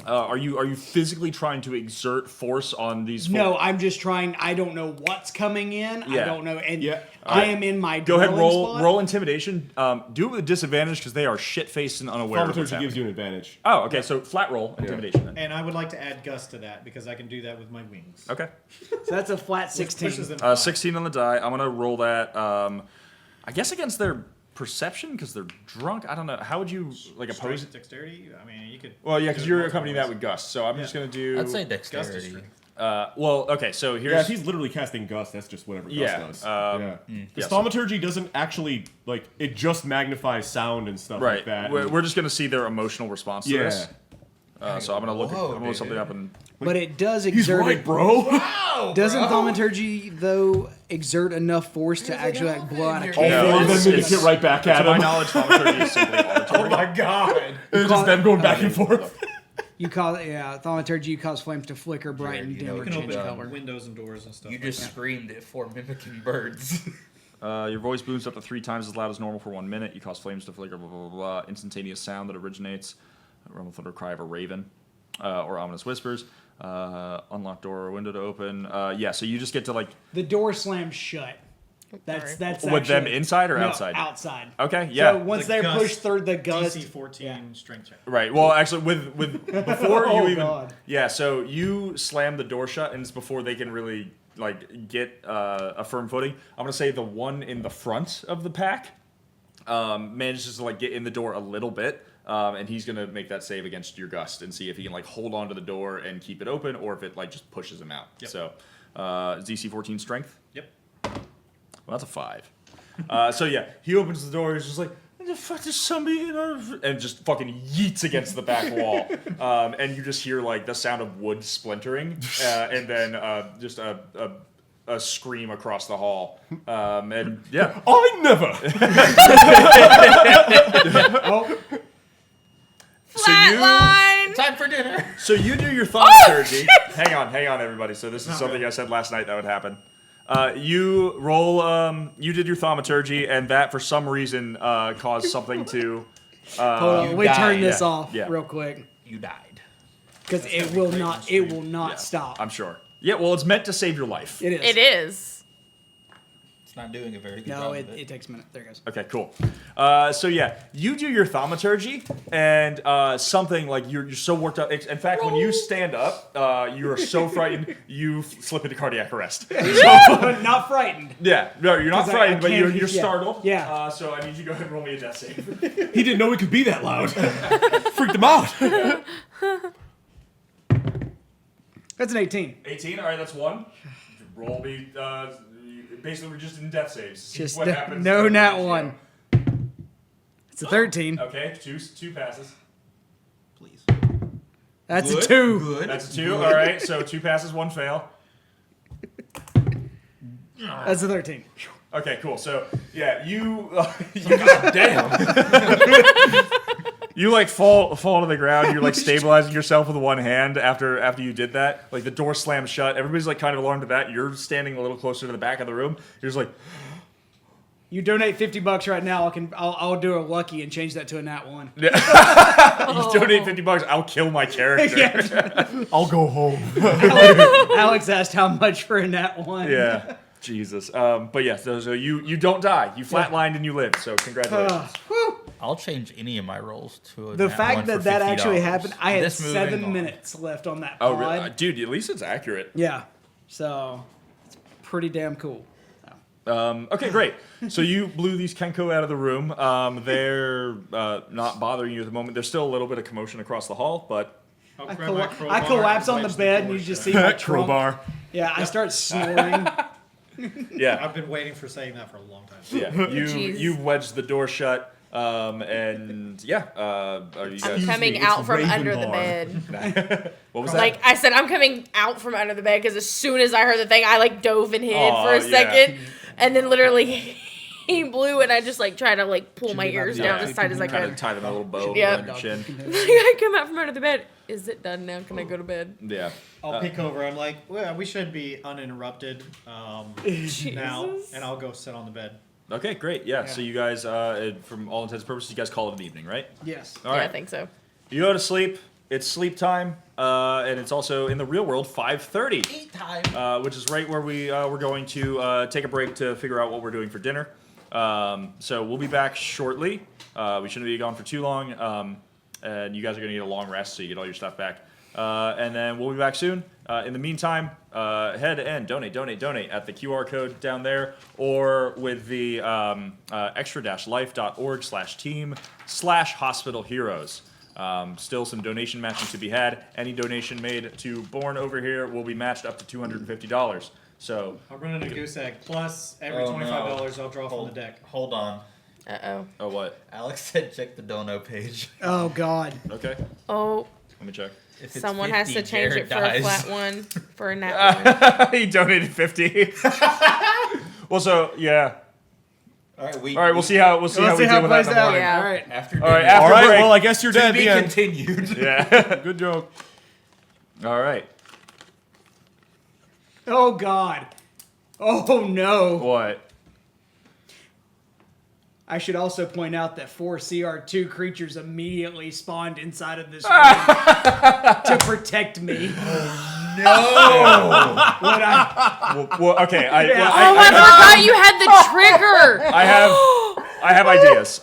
Are you physically trying to exert force on these? No, I'm just trying. I don't know what's coming in. Yeah. I don't know, and Yeah. I am in my. Go ahead, dwelling roll spot. roll intimidation. Do it with a disadvantage because they are shit faced and unaware of what's Thaumaturgy happening. gives you an advantage. Oh, okay. So flat roll intimidation then. And I would like to add gust to that because I can do that with my wings. Okay. So that's a flat Which 16. pushes them high. 16 on the die. I'm gonna roll that. I guess against their perception because they're drunk. I don't know. How would you like oppose it? Dexterity. I mean, you could. Well, yeah, because do it you're multiple accompanying ways. that with Gust. So I'm just gonna do. I'd say Gust is dexterity. strength. Well, okay. So here's. Yeah, if he's literally casting Gust, that's just whatever Yeah, Gust does. yeah, Because so- thaumaturgy doesn't actually, like, it just magnifies sound and stuff right. like that. We're just gonna see their emotional response to Yeah. this. So I'm gonna look. Whoa, I'm gonna look something dude. up and. But it does He's exert. right, bro. Doesn't thaumaturgy though exert enough force to actually like blow out a All candle? four of them it's- minutes hit right back at To my him. knowledge, thaumaturgy is simply auditory. Oh my god. It's just them going back and forth. You cause thaumaturgy. You cause flames to flicker, brighten, you dim, know or what You can change open color. windows and doors and stuff. You like just that. screamed it for mimicking birds. Your voice booms up to 3 times as loud as normal for 1 minute. You cause flames to flicker. Blah blah blah. Blah. Instantaneous sound that originates. Rumble, thunder, cry of a raven, or ominous whispers. Unlocked door or window to open. Yeah. So you just get to like The door slams shut. That's with them actually- inside or no, outside. Outside. Okay. Yeah. So once The they're gust, pushed through the gust, DC 14 strength check. Right. Well, actually, with before you Oh, even God. yeah. So you slam the door shut, and it's before they can really like get a firm footing. I'm gonna say the one in the front of the pack manages to like get in the door a little bit, and he's gonna make that save against your gust and see if he can like hold on to the door and keep it open, or if it like just pushes him out. Yep. So DC 14 strength. Yep. Well, that's a 5. So yeah, he opens the door. He's just like, "The fuck, there's somebody in our," and just fucking yeets against the back wall. And you just hear like the sound of wood splintering, and then just a scream across the hall. And yeah, I never. Flatline. Time for dinner. so you do your thaumaturgy. Hang on, everybody. So this is something I said last night that would happen. You roll. You did your thaumaturgy, and that for some reason caused something to. hold on, You let me turn died. this Yeah, off yeah. real quick You died. because it will not. It will not stop. I'm sure. Yeah. Well, it's meant to save your life. It is. It is. It's not doing a very good No, job it, of it takes a minute. There it goes. Okay, cool. So yeah, you do your thaumaturgy, and something like you're so worked up. In fact, when you stand up, you are so frightened you slip into cardiac arrest. But not frightened. Yeah, no, you're not 'Cause I frightened, but can't- you're yeah, startled. yeah. So I need you to go ahead and roll me a death save. He didn't know it could be that loud. Freaked him out. That's an 18. 18. All right, that's 1. Roll me. Basically, we're just in death saves. See Just what happens. no nat one. It's a 13. Okay, two passes. Please. That's a 2. Good. That's a 2. All right, so 2 passes, 1 fail. That's a 13. Okay, cool. So yeah, you Damn. you like fall to the ground. You're like stabilizing yourself with one hand after you did that. Like the door slams shut. Everybody's like kind of alarmed at that. You're standing a little closer to the back of the room. You're just like, You donate $50 right now. I'll do a lucky and change that to a nat 1. You donate $50, I'll kill my character. Yeah. I'll go home. Alex asked how much for a nat 1. Yeah. Jesus. But yeah, so you don't die. You flatlined and you lived. So congratulations. I'll change any of my rolls to a The nat fact one for that actually $50. happened, I had This moving 7 on. minutes left on that pod. Oh, really? Dude, at least it's accurate. Yeah. So it's pretty damn cool. Okay, great. So you blew these Kenko out of the room. They're not bothering you at the moment. There's still a little bit of commotion across the hall, but I'll I, grab my crowbar I collapse and on the wedge bed door and you just shut. see my trunk. Crowbar. Yeah, I start snoring. yeah, I've been waiting for saying that for a long time. yeah. Jeez. You wedged the door shut, and yeah. Are you I'm guys? coming me, out it's from Raven under the Bar. bed. What was that? Like I said, I'm coming out from under the bed because as soon as I heard the thing, I like dove and hid Aw, for a yeah. second, and then literally he blew, and I just like try to like pull my be about ears to down Yeah. as tight as I Kind can. of tie them in a little bow Yeah. around your chin. I come out from under the bed. Is it done now? Can I go to bed? Yeah. I'll peek over. I'm like, well, we should be uninterrupted now, Jesus. and I'll go sit on the bed. Okay, great. Yeah. So you guys, from all intents and purposes, you guys call it an evening, right? Yes. All Yeah, right. I think so. You go to sleep. It's sleep time, and it's also in the real world 5:30. Eat time. Which is right where we're going to take a break to figure out what we're doing for dinner. So we'll be back shortly. We shouldn't be gone for too long, and you guys are going to get a long rest so you get all your stuff back. And then we'll be back soon. In the meantime, head and donate at the QR code down there, or with the extra-life.org/team/hospital heroes. Still some donation matching to be had. Any donation made to Born over here will be matched up to $250. So I'm running a goose egg. Plus, every Oh, $25 no. I'll draw from the deck. Hold on. Uh oh what? Alex said check the dono page. Oh God. Okay, oh. let me check. If it's Someone has to 50, change Jared it for dies. a flat one for a nat one. He donated 50. Well, so yeah. All right, All right, we'll see how Let's we see deal how it with that in plays the out. morning. Yeah. All right. After All right, dinner. after All right, break. well, I guess you're To dead. be The end. continued. Yeah. Good joke. All right. Oh God. Oh no. What? I should also point out that 4 CR2 creatures immediately spawned inside of this room to protect me. No. What I, Well, okay. Oh, I forgot you had the trigger. I have ideas.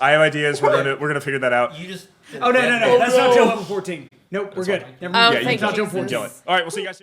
We're gonna figure that out. You just. oh no. That's not till level 14. Nope, we're good. Never mind. Oh, Yeah, you thank can you, kill Jesus. it. All right, we'll see you guys soon.